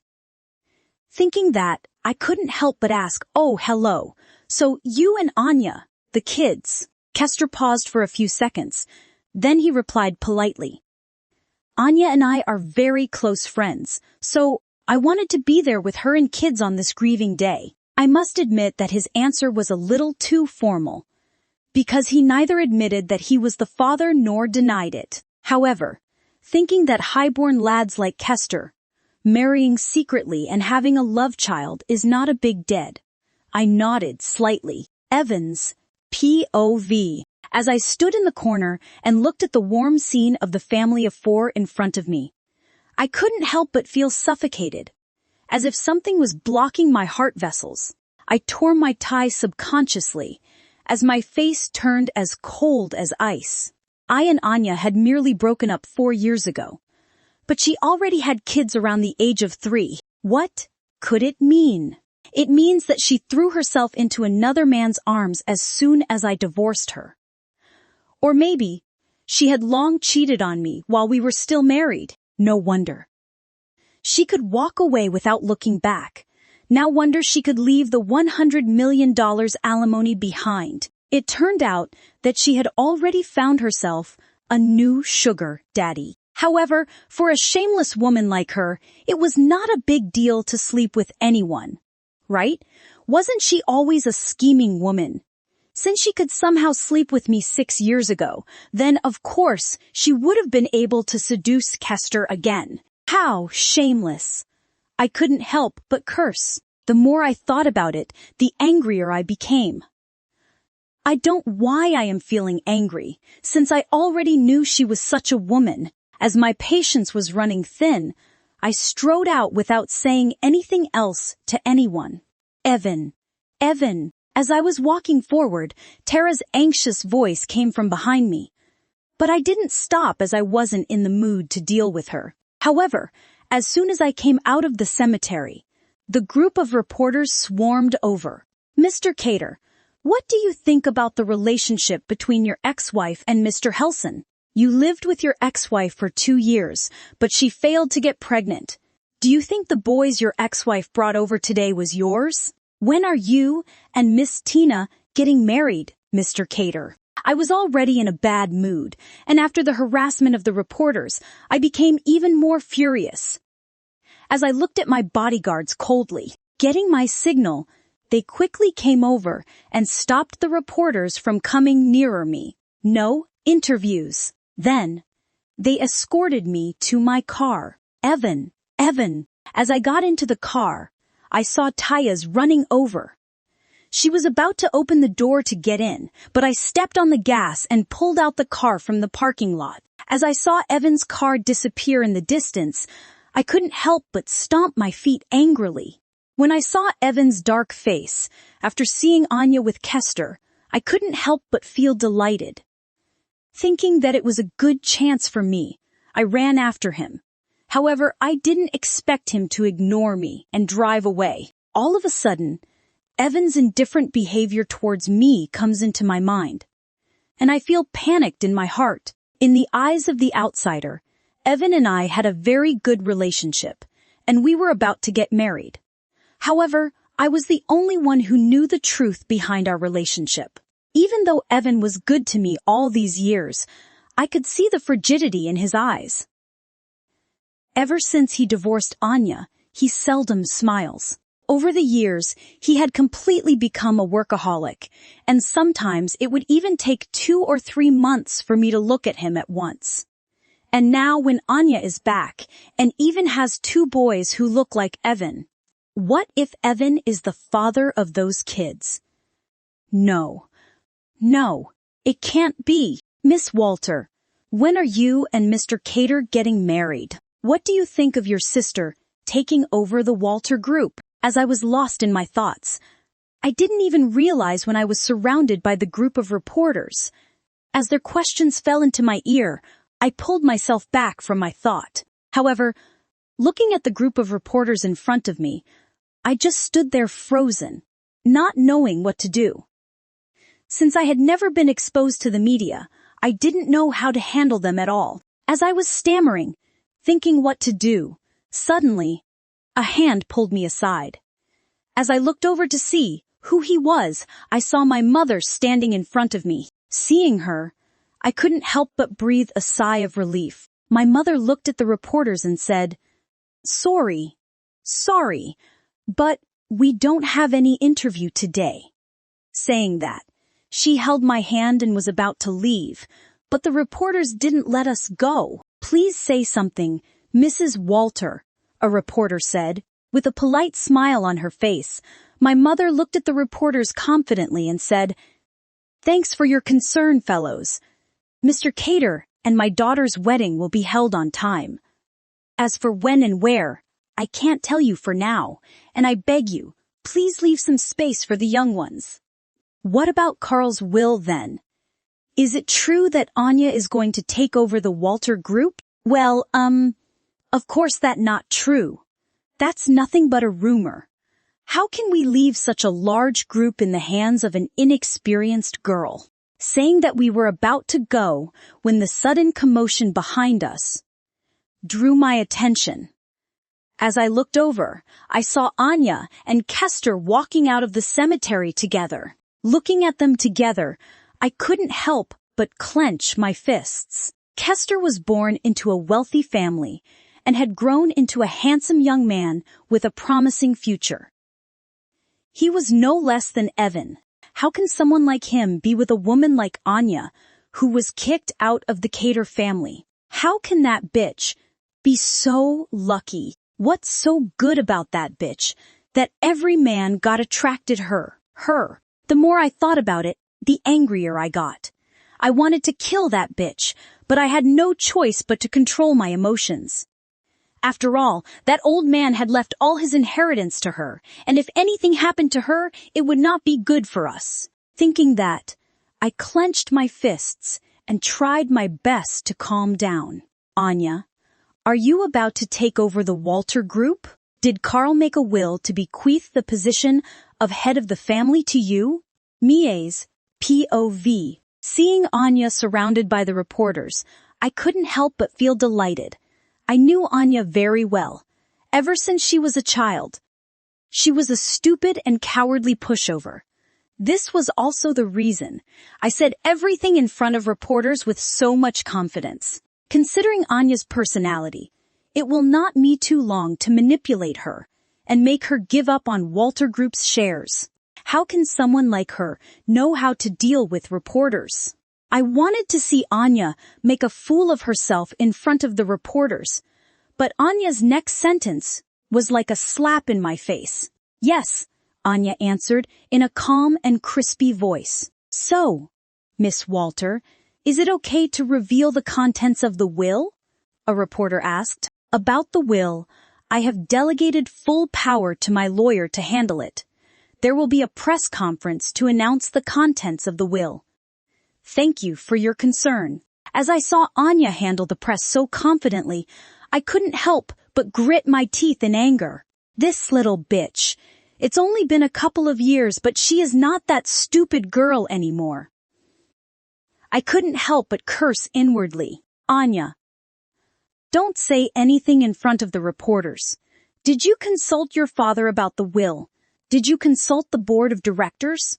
Thinking that, I couldn't help but ask, "Oh, hello. So you and Anya, the kids?" Kester paused for a few seconds. Then he replied politely, "Anya and I are very close friends, so I wanted to be there with her and kids on this grieving day." I must admit that his answer was a little too formal, because he neither admitted that he was the father nor denied it. However, thinking that highborn lads like Kester, marrying secretly and having a love child is not a big deal, I nodded slightly. Evans, POV. As I stood in the corner and looked at the warm scene of the family of four in front of me, I couldn't help but feel suffocated, as if something was blocking my heart vessels. I tore my tie subconsciously, as my face turned as cold as ice. I and Anya had merely broken up 4 years ago, but she already had kids around the age of 3. What could it mean? It means that she threw herself into another man's arms as soon as I divorced her. Or maybe she had long cheated on me while we were still married. No wonder she could walk away without looking back. Now wonder she could leave the $100 million alimony behind. It turned out that she had already found herself a new sugar daddy. However, for a shameless woman like her, it was not a big deal to sleep with anyone, right? Wasn't she always a scheming woman? Since she could somehow sleep with me 6 years ago, then of course she would have been able to seduce Kester again. How shameless! I couldn't help but curse. The more I thought about it, the angrier I became. I don't know why I am feeling angry, since I already knew she was such a woman. As my patience was running thin, I strode out without saying anything else to anyone. Evan. As I was walking forward, Tara's anxious voice came from behind me. But I didn't stop, as I wasn't in the mood to deal with her. However, as soon as I came out of the cemetery, the group of reporters swarmed over. "Mr. Cater, what do you think about the relationship between your ex-wife and Mr. Helson? You lived with your ex-wife for 2 years, but she failed to get pregnant. Do you think the boys your ex-wife brought over today was yours? When are you and Miss Tina getting married, Mr. Cater?" I was already in a bad mood, and after the harassment of the reporters, I became even more furious. As I looked at my bodyguards coldly, getting my signal, they quickly came over and stopped the reporters from coming nearer me. No interviews. Then, they escorted me to my car. Evan. As I got into the car, I saw Tyas running over. She was about to open the door to get in, but I stepped on the gas and pulled out the car from the parking lot. As I saw Evan's car disappear in the distance, I couldn't help but stomp my feet angrily. When I saw Evan's dark face, after seeing Anya with Kester, I couldn't help but feel delighted. Thinking that it was a good chance for me, I ran after him. However, I didn't expect him to ignore me and drive away. All of a sudden, Evan's indifferent behavior towards me comes into my mind, and I feel panicked in my heart. In the eyes of the outsider, Evan and I had a very good relationship, and we were about to get married. However, I was the only one who knew the truth behind our relationship. Even though Evan was good to me all these years, I could see the frigidity in his eyes. Ever since he divorced Anya, he seldom smiles. Over the years, he had completely become a workaholic, and sometimes it would even take 2 or 3 months for me to look at him at once. And now when Anya is back, and even has 2 boys who look like Evan. What if Evan is the father of those kids? No, it can't be. Miss Walter, when are you and Mr. Cater getting married? What do you think of your sister taking over the Walter group? As I was lost in my thoughts, I didn't even realize when I was surrounded by the group of reporters. As their questions fell into my ear, I pulled myself back from my thought. However, looking at the group of reporters in front of me, I just stood there frozen, not knowing what to do. Since I had never been exposed to the media, I didn't know how to handle them at all. As I was stammering, thinking what to do, suddenly, a hand pulled me aside. As I looked over to see who he was, I saw my mother standing in front of me. Seeing her, I couldn't help but breathe a sigh of relief. My mother looked at the reporters and said, Sorry, but we don't have any interview today." Saying that, she held my hand and was about to leave, but the reporters didn't let us go. "Please say something, Mrs. Walter," a reporter said. With a polite smile on her face, my mother looked at the reporters confidently and said, "Thanks for your concern, fellows. Mr. Cater and my daughter's wedding will be held on time. As for when and where, I can't tell you for now, and I beg you, please leave some space for the young ones." "What about Carl's will then? Is it true that Anya is going to take over the Walter group?" "Well, of course that's not true. That's nothing but a rumor. How can we leave such a large group in the hands of an inexperienced girl?" Saying that we were about to go when the sudden commotion behind us drew my attention. As I looked over, I saw Anya and Kester walking out of the cemetery together. Looking at them together, I couldn't help but clench my fists. Kester was born into a wealthy family and had grown into a handsome young man with a promising future. He was no less than Evan. How can someone like him be with a woman like Anya, who was kicked out of the Cater family? How can that bitch be so lucky? What's so good about that bitch that every man got attracted her? The more I thought about it, the angrier I got. I wanted to kill that bitch, but I had no choice but to control my emotions. After all, that old man had left all his inheritance to her, and if anything happened to her, it would not be good for us. Thinking that, I clenched my fists and tried my best to calm down. "Anya, are you about to take over the Walter group? Did Carl make a will to bequeath the position of head of the family to you?" Mie's POV. Seeing Anya surrounded by the reporters, I couldn't help but feel delighted. I knew Anya very well. Ever since she was a child, she was a stupid and cowardly pushover. This was also the reason I said everything in front of reporters with so much confidence. Considering Anya's personality, it will not be too long to manipulate her and make her give up on Walter Group's shares. How can someone like her know how to deal with reporters? I wanted to see Anya make a fool of herself in front of the reporters, but Anya's next sentence was like a slap in my face. "Yes," Anya answered in a calm and crispy voice. "So, Miss Walter, is it okay to reveal the contents of the will?" a reporter asked. "About the will, I have delegated full power to my lawyer to handle it. There will be a press conference to announce the contents of the will. Thank you for your concern." As I saw Anya handle the press so confidently, I couldn't help but grit my teeth in anger. This little bitch. It's only been a couple of years, but she is not that stupid girl anymore. I couldn't help but curse inwardly. "Anya, don't say anything in front of the reporters. Did you consult your father about the will? Did you consult the board of directors?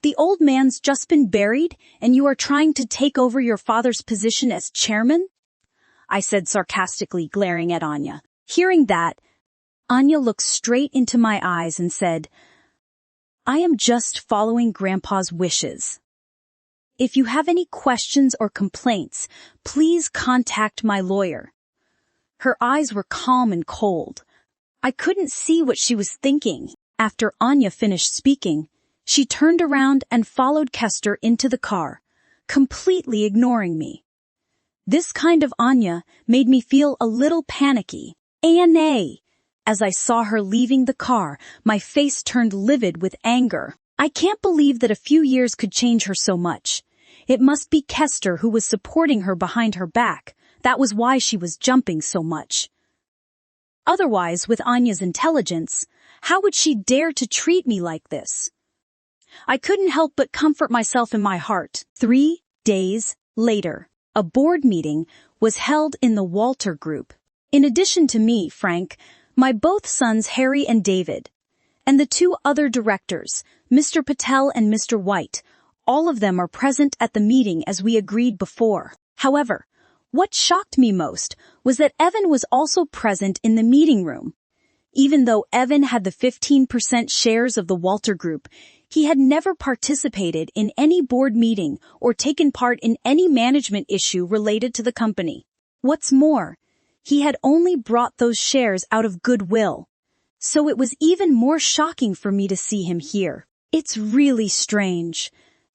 The old man's just been buried, and you are trying to take over your father's position as chairman?" I said sarcastically, glaring at Anya. Hearing that, Anya looked straight into my eyes and said, "I am just following Grandpa's wishes." If you have any questions or complaints, please contact my lawyer. Her eyes were calm and cold. I couldn't see what she was thinking. After Anya finished speaking, she turned around and followed Kester into the car, completely ignoring me. This kind of Anya made me feel a little panicky. Anna! As I saw her leaving the car, my face turned livid with anger. I can't believe that a few years could change her so much. It must be Kester who was supporting her behind her back. That was why she was jumping so much. Otherwise, with Anya's intelligence, how would she dare to treat me like this? I couldn't help but comfort myself in my heart. 3 days later, a board meeting was held in the Walter Group. In addition to me, Frank, my both sons Harry and David, and the 2 other directors, Mr. Patel and Mr. White, all of them are present at the meeting as we agreed before. However, what shocked me most was that Evan was also present in the meeting room. Even though Evan had the 15% shares of the Walter Group, he had never participated in any board meeting or taken part in any management issue related to the company. What's more, he had only brought those shares out of goodwill. So it was even more shocking for me to see him here. It's really strange.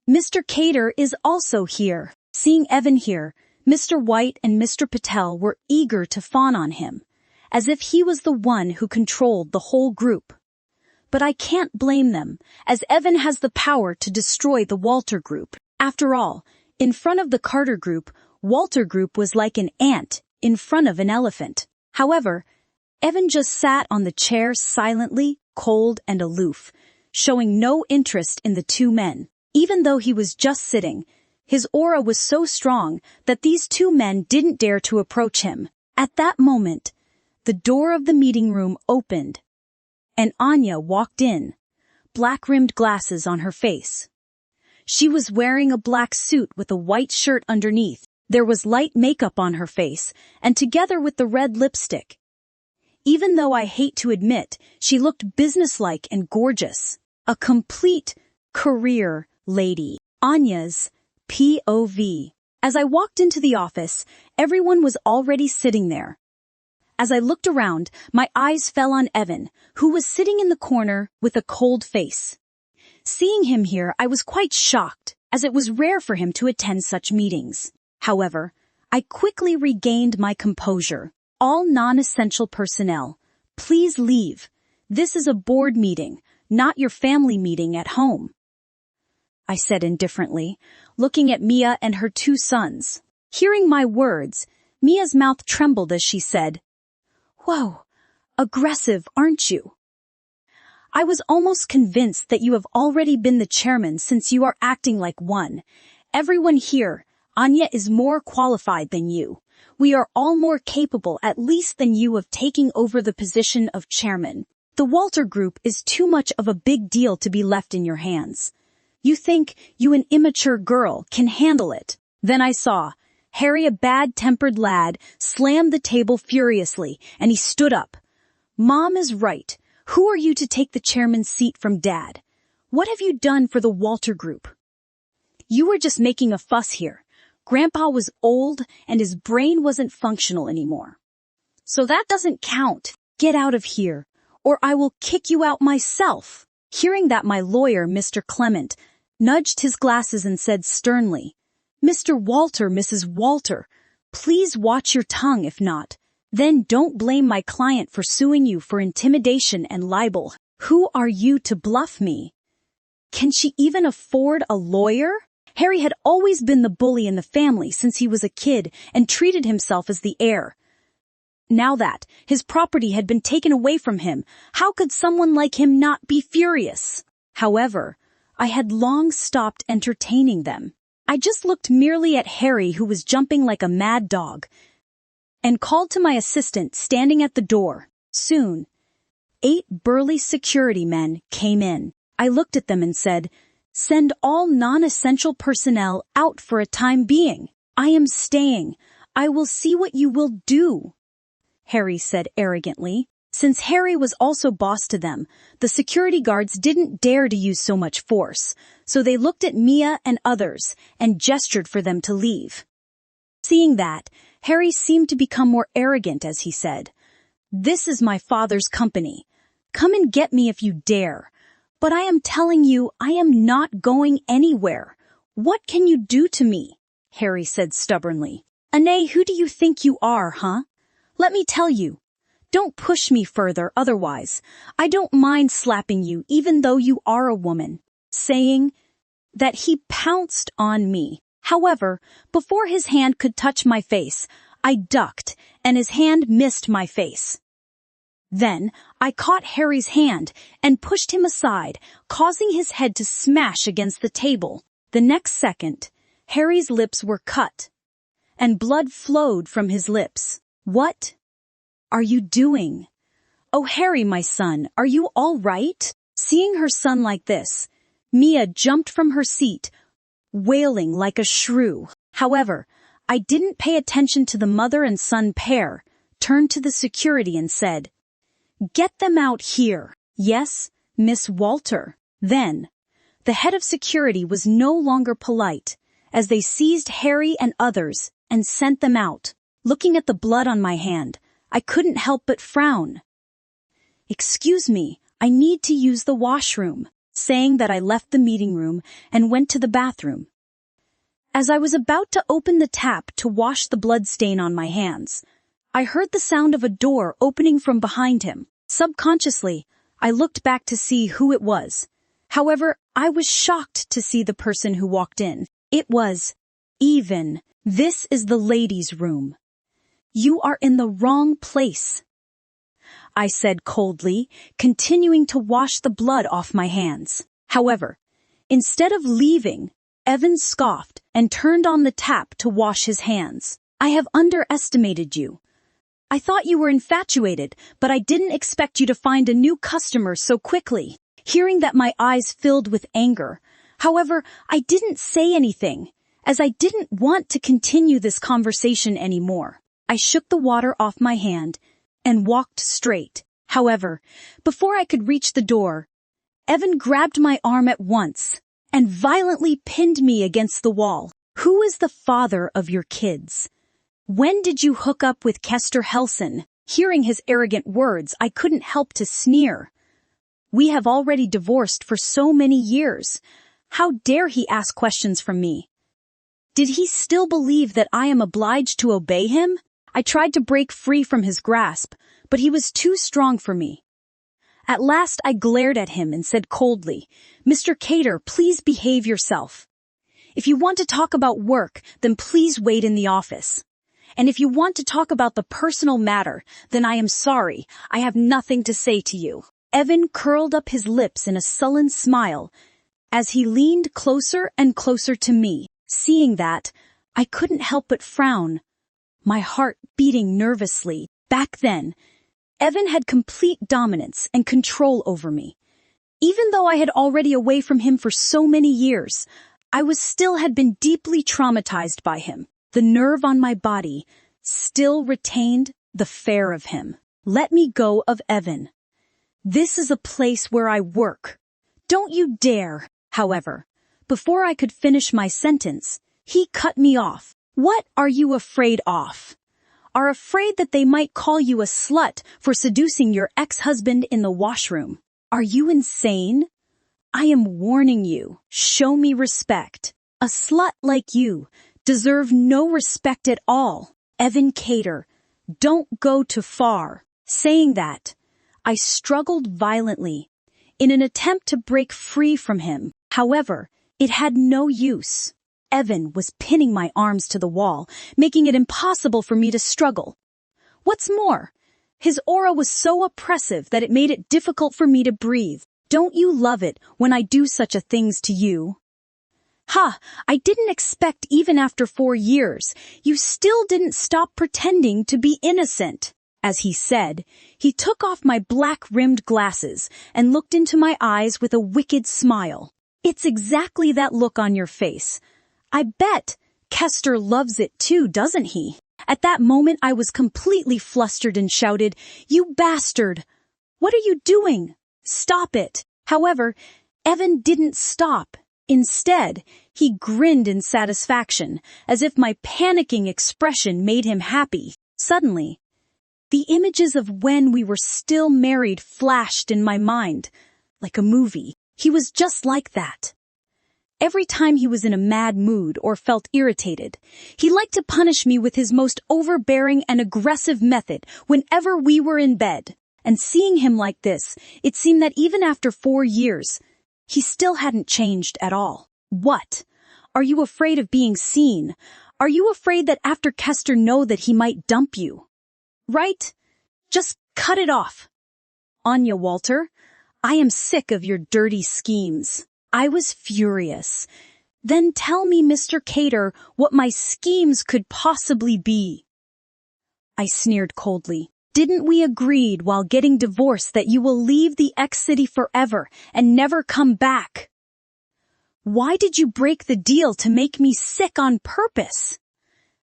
Mr. Cater is also here. Seeing Evan here, Mr. White and Mr. Patel were eager to fawn on him, as if he was the one who controlled the whole group. But I can't blame them, as Evan has the power to destroy the Walter Group. After all, in front of the Carter Group, Walter Group was like an ant in front of an elephant. However, Evan just sat on the chair silently, cold and aloof, showing no interest in the 2 men. Even though he was just sitting, his aura was so strong that these 2 men didn't dare to approach him. At that moment, the door of the meeting room opened, and Anya walked in, black-rimmed glasses on her face. She was wearing a black suit with a white shirt underneath. There was light makeup on her face, and together with the red lipstick. Even though I hate to admit, she looked businesslike and gorgeous. A complete career lady. Anya's POV. As I walked into the office, everyone was already sitting there. As I looked around, my eyes fell on Evan, who was sitting in the corner with a cold face. Seeing him here, I was quite shocked, as it was rare for him to attend such meetings. However, I quickly regained my composure. All non-essential personnel, please leave. This is a board meeting, not your family meeting at home, I said indifferently, looking at Mia and her 2 sons. Hearing my words, Mia's mouth trembled as she said, "Whoa, aggressive, aren't you? I was almost convinced that you have already been the chairman since you are acting like one. Everyone here, Anya is more qualified than you. We are all more capable at least than you of taking over the position of chairman. The Walter Group is too much of a big deal to be left in your hands. You think you, an immature girl, can handle it." Then I saw Harry, a bad-tempered lad, slammed the table furiously, and he stood up. "Mom is right. Who are you to take the chairman's seat from Dad? What have you done for the Walter Group? You were just making a fuss here. Grandpa was old and his brain wasn't functional anymore. So that doesn't count. Get out of here, or I will kick you out myself." Hearing that, my lawyer, Mr. Clement, nudged his glasses and said sternly, "Mr. Walter, Mrs. Walter, please watch your tongue. If not, then don't blame my client for suing you for intimidation and libel. Who are you to bluff me? Can she even afford a lawyer?" Harry had always been the bully in the family since he was a kid and treated himself as the heir. Now that his property had been taken away from him, how could someone like him not be furious? However, I had long stopped entertaining them. I just looked merely at Harry, who was jumping like a mad dog, and called to my assistant standing at the door. Soon, 8 burly security men came in. I looked at them and said, "Send all non-essential personnel out for a time being. I am staying. I will see what you will do," Harry said arrogantly. Since Harry was also boss to them, the security guards didn't dare to use so much force, so they looked at Mia and others and gestured for them to leave. Seeing that, Harry seemed to become more arrogant as he said, "This is my father's company. Come and get me if you dare. But I am telling you, I am not going anywhere. What can you do to me?" Harry said stubbornly. "Anay, who do you think you are, huh? Let me tell you. Don't push me further, otherwise. I don't mind slapping you even though you are a woman." Saying that, he pounced on me. However, before his hand could touch my face, I ducked and his hand missed my face. Then, I caught Harry's hand and pushed him aside, causing his head to smash against the table. The next second, Harry's lips were cut, and blood flowed from his lips. "What are you doing? Oh, Harry, my son, are you all right?" Seeing her son like this, Mia jumped from her seat, wailing like a shrew. However, I didn't pay attention to the mother and son pair, turned to the security and said, "Get them out here." "Yes, Miss Walter." Then, the head of security was no longer polite, as they seized Harry and others and sent them out. Looking at the blood on my hand, I couldn't help but frown. "Excuse me, I need to use the washroom," saying that I left the meeting room and went to the bathroom. As I was about to open the tap to wash the blood stain on my hands, I heard the sound of a door opening from behind him. Subconsciously, I looked back to see who it was. However, I was shocked to see the person who walked in. It was Even. "This is the ladies' room. You are in the wrong place," I said coldly, continuing to wash the blood off my hands. However, instead of leaving, Evan scoffed and turned on the tap to wash his hands. "I have underestimated you. I thought you were infatuated, but I didn't expect you to find a new customer so quickly." Hearing that, my eyes filled with anger. However, I didn't say anything, as I didn't want to continue this conversation anymore. I shook the water off my hand and walked straight. However, before I could reach the door, Evan grabbed my arm at once and violently pinned me against the wall. "Who is the father of your kids? When did you hook up with Kester Helson?" Hearing his arrogant words, I couldn't help to sneer. "We have already divorced for so many years. How dare he ask questions from me? Did he still believe that I am obliged to obey him?" I tried to break free from his grasp, but he was too strong for me. At last I glared at him and said coldly, "Mr. Cater, please behave yourself. If you want to talk about work, then please wait in the office. And if you want to talk about the personal matter, then I am sorry, I have nothing to say to you." Evan curled up his lips in a sullen smile as he leaned closer and closer to me. Seeing that, I couldn't help but frown, my heart beating nervously. Back then, Evan had complete dominance and control over me. Even though I had already away from him for so many years, I had been deeply traumatized by him. The nerve on my body still retained the fare of him. "Let me go of Evan. This is a place where I work. Don't you dare." However, before I could finish my sentence, he cut me off. "What are you afraid of? Are afraid that they might call you a slut for seducing your ex-husband in the washroom? Are you insane? I am warning you, show me respect. A slut like you deserve no respect at all. Evan Cater, don't go too far." Saying that, I struggled violently in an attempt to break free from him. However, it had no use. Evan was pinning my arms to the wall, making it impossible for me to struggle. What's more, his aura was so oppressive that it made it difficult for me to breathe. "Don't you love it when I do such a things to you?" "Ha, I didn't expect even after 4 years, you still didn't stop pretending to be innocent." As he said, he took off my black-rimmed glasses and looked into my eyes with a wicked smile. "It's exactly that look on your face. I bet Kester loves it too, doesn't he?" At that moment I was completely flustered and shouted, "You bastard! What are you doing? Stop it!" However, Evan didn't stop. Instead, he grinned in satisfaction, as if my panicking expression made him happy. Suddenly, the images of when we were still married flashed in my mind, like a movie. He was just like that. Every time he was in a mad mood or felt irritated, he liked to punish me with his most overbearing and aggressive method whenever we were in bed. And seeing him like this, it seemed that even after 4 years, he still hadn't changed at all. What? Are you afraid of being seen? Are you afraid that after Kester know that he might dump you? Right? Just cut it off. Anya, Walter, I am sick of your dirty schemes. I was furious. Then tell me, Mr. Cater, what my schemes could possibly be. I sneered coldly. Didn't we agreed while getting divorced that you will leave the X-City forever and never come back? Why did you break the deal to make me sick on purpose?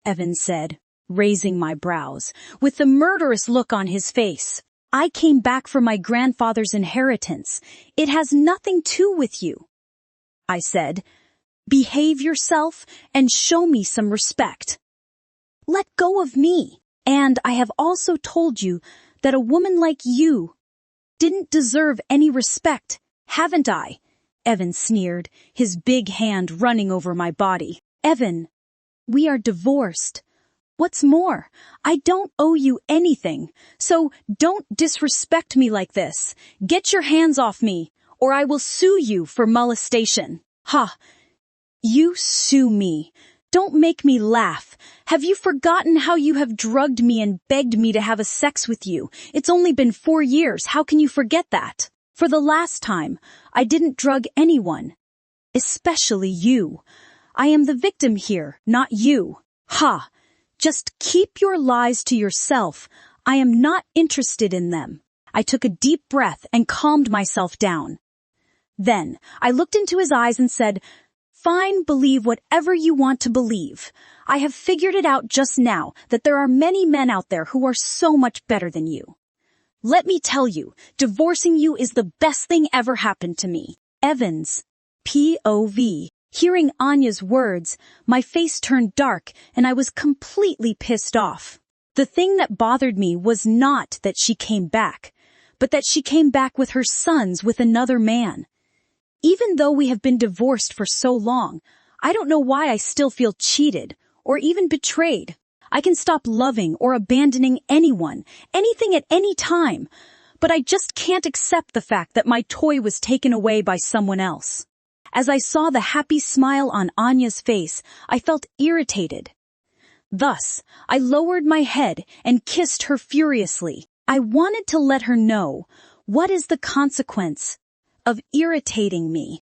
Evan said, raising my brows, with the murderous look on his face. I came back for my grandfather's inheritance. It has nothing to with you. I said, behave yourself and show me some respect. Let go of me. And I have also told you that a woman like you didn't deserve any respect, haven't I? Evan sneered, his big hand running over my body. Evan, we are divorced. What's more, I don't owe you anything, so don't disrespect me like this. Get your hands off me, or I will sue you for molestation. Ha! You sue me. Don't make me laugh. Have you forgotten how you have drugged me and begged me to have a sex with you? It's only been 4 years. How can you forget that? For the last time, I didn't drug anyone. Especially you. I am the victim here, not you. Ha! Just keep your lies to yourself. I am not interested in them. I took a deep breath and calmed myself down. Then, I looked into his eyes and said, Fine, believe whatever you want to believe. I have figured it out just now that there are many men out there who are so much better than you. Let me tell you, divorcing you is the best thing ever happened to me. Evans. POV. Hearing Anya's words, my face turned dark and I was completely pissed off. The thing that bothered me was not that she came back, but that she came back with her sons with another man. Even though we have been divorced for so long, I don't know why I still feel cheated or even betrayed. I can stop loving or abandoning anyone, anything at any time, but I just can't accept the fact that my toy was taken away by someone else. As I saw the happy smile on Anya's face, I felt irritated. Thus, I lowered my head and kissed her furiously. I wanted to let her know what is the consequence of irritating me.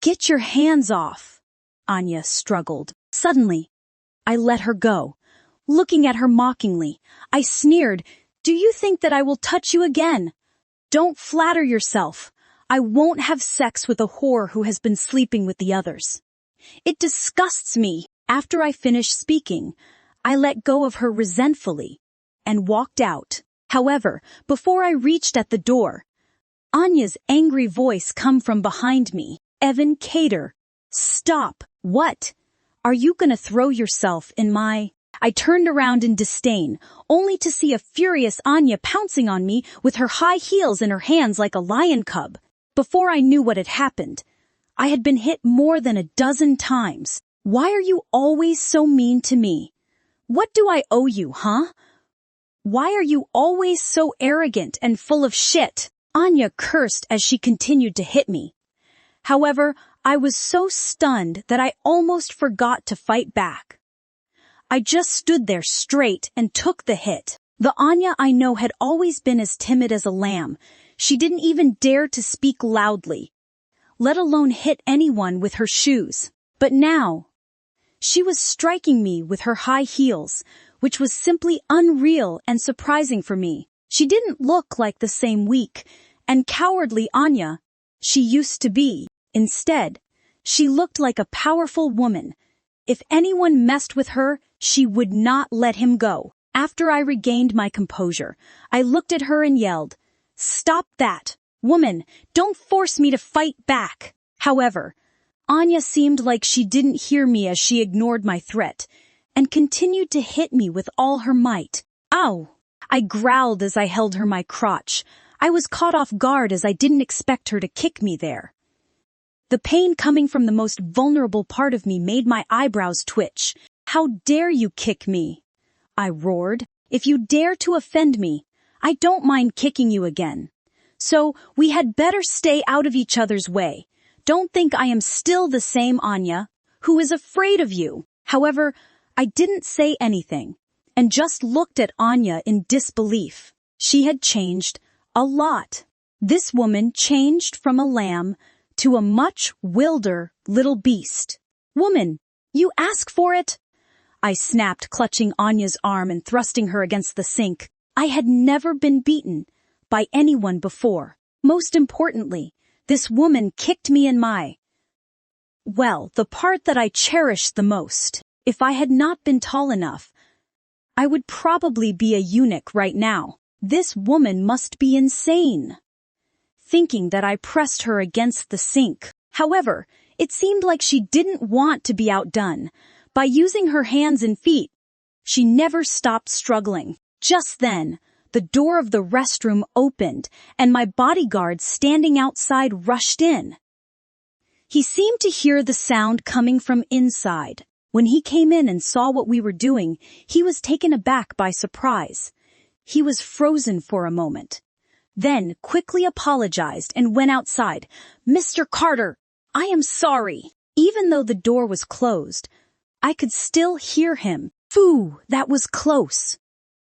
Get your hands off, Anya struggled. Suddenly, I let her go. Looking at her mockingly, I sneered, Do you think that I will touch you again? Don't flatter yourself. I won't have sex with a whore who has been sleeping with the others. It disgusts me. After I finished speaking, I let go of her resentfully and walked out. However, before I reached at the door, Anya's angry voice come from behind me. Evan Cater. Stop. What? Are you gonna throw yourself in my... I turned around in disdain, only to see a furious Anya pouncing on me with her high heels in her hands like a lion cub. Before I knew what had happened, I had been hit more than a dozen times. Why are you always so mean to me? What do I owe you, huh? Why are you always so arrogant and full of shit? Anya cursed as she continued to hit me. However, I was so stunned that I almost forgot to fight back. I just stood there straight and took the hit. The Anya I know had always been as timid as a lamb. She didn't even dare to speak loudly, let alone hit anyone with her shoes. But now, she was striking me with her high heels, which was simply unreal and surprising for me. She didn't look like the same weak and cowardly Anya she used to be. Instead, she looked like a powerful woman, If anyone messed with her, she would not let him go. After I regained my composure, I looked at her and yelled, "Stop that! Woman, don't force me to fight back!" However, Anya seemed like she didn't hear me as she ignored my threat and continued to hit me with all her might. Ow! I growled as I held her my crotch. I was caught off guard as I didn't expect her to kick me there. The pain coming from the most vulnerable part of me made my eyebrows twitch. "How dare you kick me?" I roared. "If you dare to offend me, I don't mind kicking you again. So we had better stay out of each other's way. Don't think I am still the same Anya, who is afraid of you." However, I didn't say anything, and just looked at Anya in disbelief. She had changed a lot. This woman changed from a lamb to a much wilder little beast. "Woman, you ask for it?" I snapped, clutching Anya's arm and thrusting her against the sink. I had never been beaten by anyone before. Most importantly, this woman kicked me in the part that I cherished the most. If I had not been tall enough, I would probably be a eunuch right now. This woman must be insane. Thinking that I pressed her against the sink. However, it seemed like she didn't want to be outdone. By using her hands and feet, she never stopped struggling. Just then, the door of the restroom opened, and my bodyguard standing outside rushed in. He seemed to hear the sound coming from inside. When he came in and saw what we were doing, he was taken aback by surprise. He was frozen for a moment, then quickly apologized and went outside. "Mr. Carter, I am sorry." Even though the door was closed, I could still hear him. "Phew, that was close."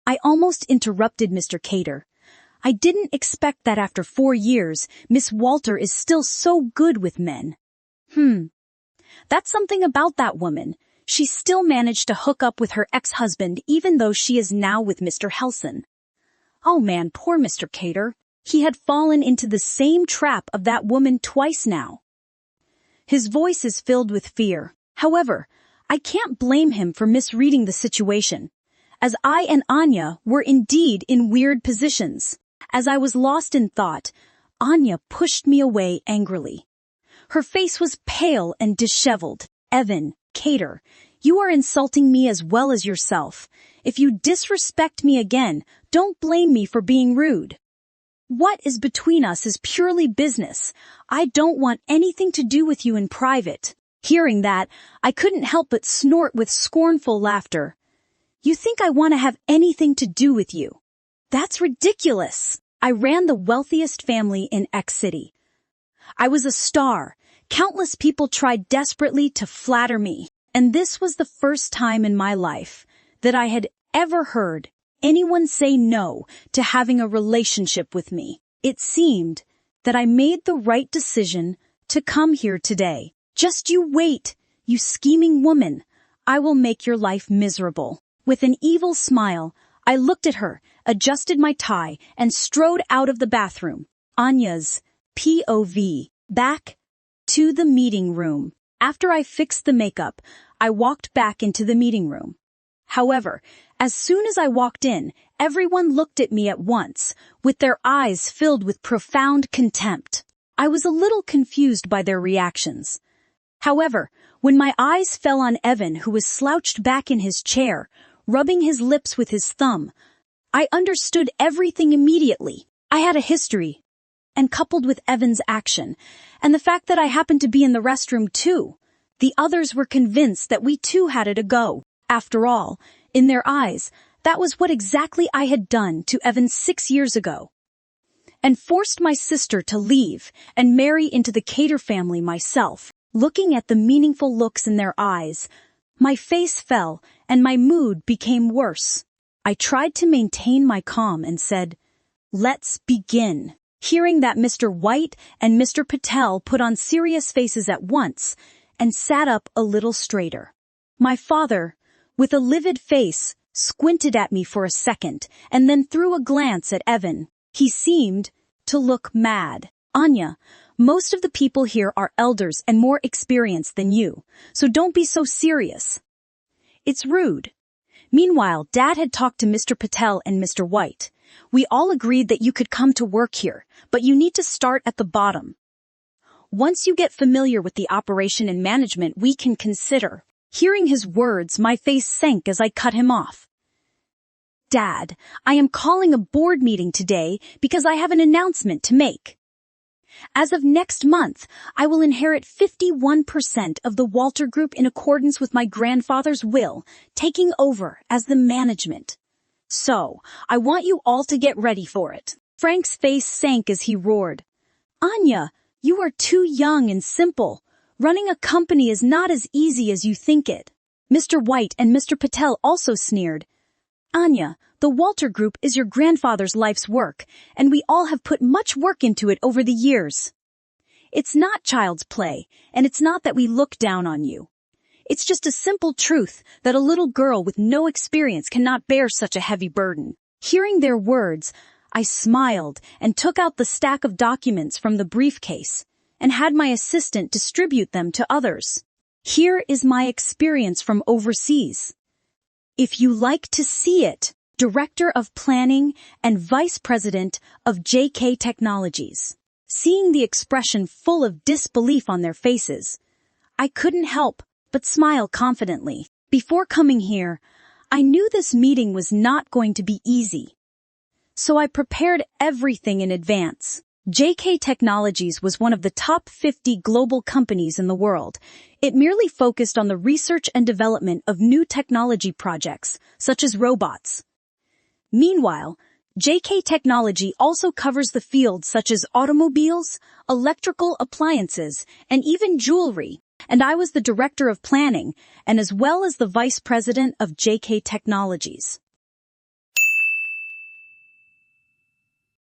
I almost interrupted Mr. Cater. "I didn't expect that after 4 years, Miss Walter is still so good with men." That's something about that woman. She still managed to hook up with her ex-husband even though she is now with Mr. Helson. Oh man, poor Mr. Cater. He had fallen into the same trap of that woman twice now. His voice is filled with fear. However, I can't blame him for misreading the situation, as I and Anya were indeed in weird positions. As I was lost in thought, Anya pushed me away angrily. Her face was pale and disheveled. "Evan, Cater, you are insulting me as well as yourself. If you disrespect me again, don't blame me for being rude. What is between us is purely business. I don't want anything to do with you in private." Hearing that, I couldn't help but snort with scornful laughter. "You think I want to have anything to do with you? That's ridiculous. I ran the wealthiest family in X City. I was a star. Countless people tried desperately to flatter me, and this was the first time in my life that I had ever heard anyone say no to having a relationship with me. It seemed that I made the right decision to come here today. Just you wait, you scheming woman. I will make your life miserable." With an evil smile, I looked at her, adjusted my tie, and strode out of the bathroom. Anya's POV. Back to the meeting room. After I fixed the makeup, I walked back into the meeting room. However, as soon as I walked in, everyone looked at me at once, with their eyes filled with profound contempt. I was a little confused by their reactions. However, when my eyes fell on Evan, who was slouched back in his chair, rubbing his lips with his thumb, I understood everything immediately. I had a history, and coupled with Evan's action, and the fact that I happened to be in the restroom too, the others were convinced that we too had it a go. After all, in their eyes, that was what exactly I had done to Evan 6 years ago, and forced my sister to leave and marry into the Cater family myself. Looking at the meaningful looks in their eyes, my face fell and my mood became worse. I tried to maintain my calm and said, "Let's begin." Hearing that, Mr. White and Mr. Patel put on serious faces at once and sat up a little straighter. My father, with a livid face, squinted at me for a second and then threw a glance at Evan. He seemed to look mad. Anya, Most of the people here are elders and more experienced than you, so don't be so serious. It's rude. Meanwhile, Dad had talked to Mr. Patel and Mr. White. We all agreed that you could come to work here, but you need to start at the bottom. Once you get familiar with the operation and management, we can consider. Hearing his words, my face sank as I cut him off. Dad, I am calling a board meeting today because I have an announcement to make. As of next month, I will inherit 51% of the Walter Group in accordance with my grandfather's will, taking over as the management. So, I want you all to get ready for it. Frank's face sank as he roared. Anya, you are too young and simple. Running a company is not as easy as you think it. Mr. White and Mr. Patel also sneered. Anya, the Walter Group is your grandfather's life's work, and we all have put much work into it over the years. It's not child's play, and it's not that we look down on you. It's just a simple truth that a little girl with no experience cannot bear such a heavy burden. Hearing their words, I smiled and took out the stack of documents from the briefcase and had my assistant distribute them to others. Here is my experience from overseas. If you like to see it, Director of Planning and Vice President of JK Technologies. Seeing the expression full of disbelief on their faces, I couldn't help but smile confidently. Before coming here, I knew this meeting was not going to be easy. So I prepared everything in advance. JK Technologies was one of the top 50 global companies in the world. It merely focused on the research and development of new technology projects, such as robots. Meanwhile, JK Technology also covers the fields such as automobiles, electrical appliances, and even jewelry. And I was the Director of Planning, and as well as the Vice President of JK Technologies.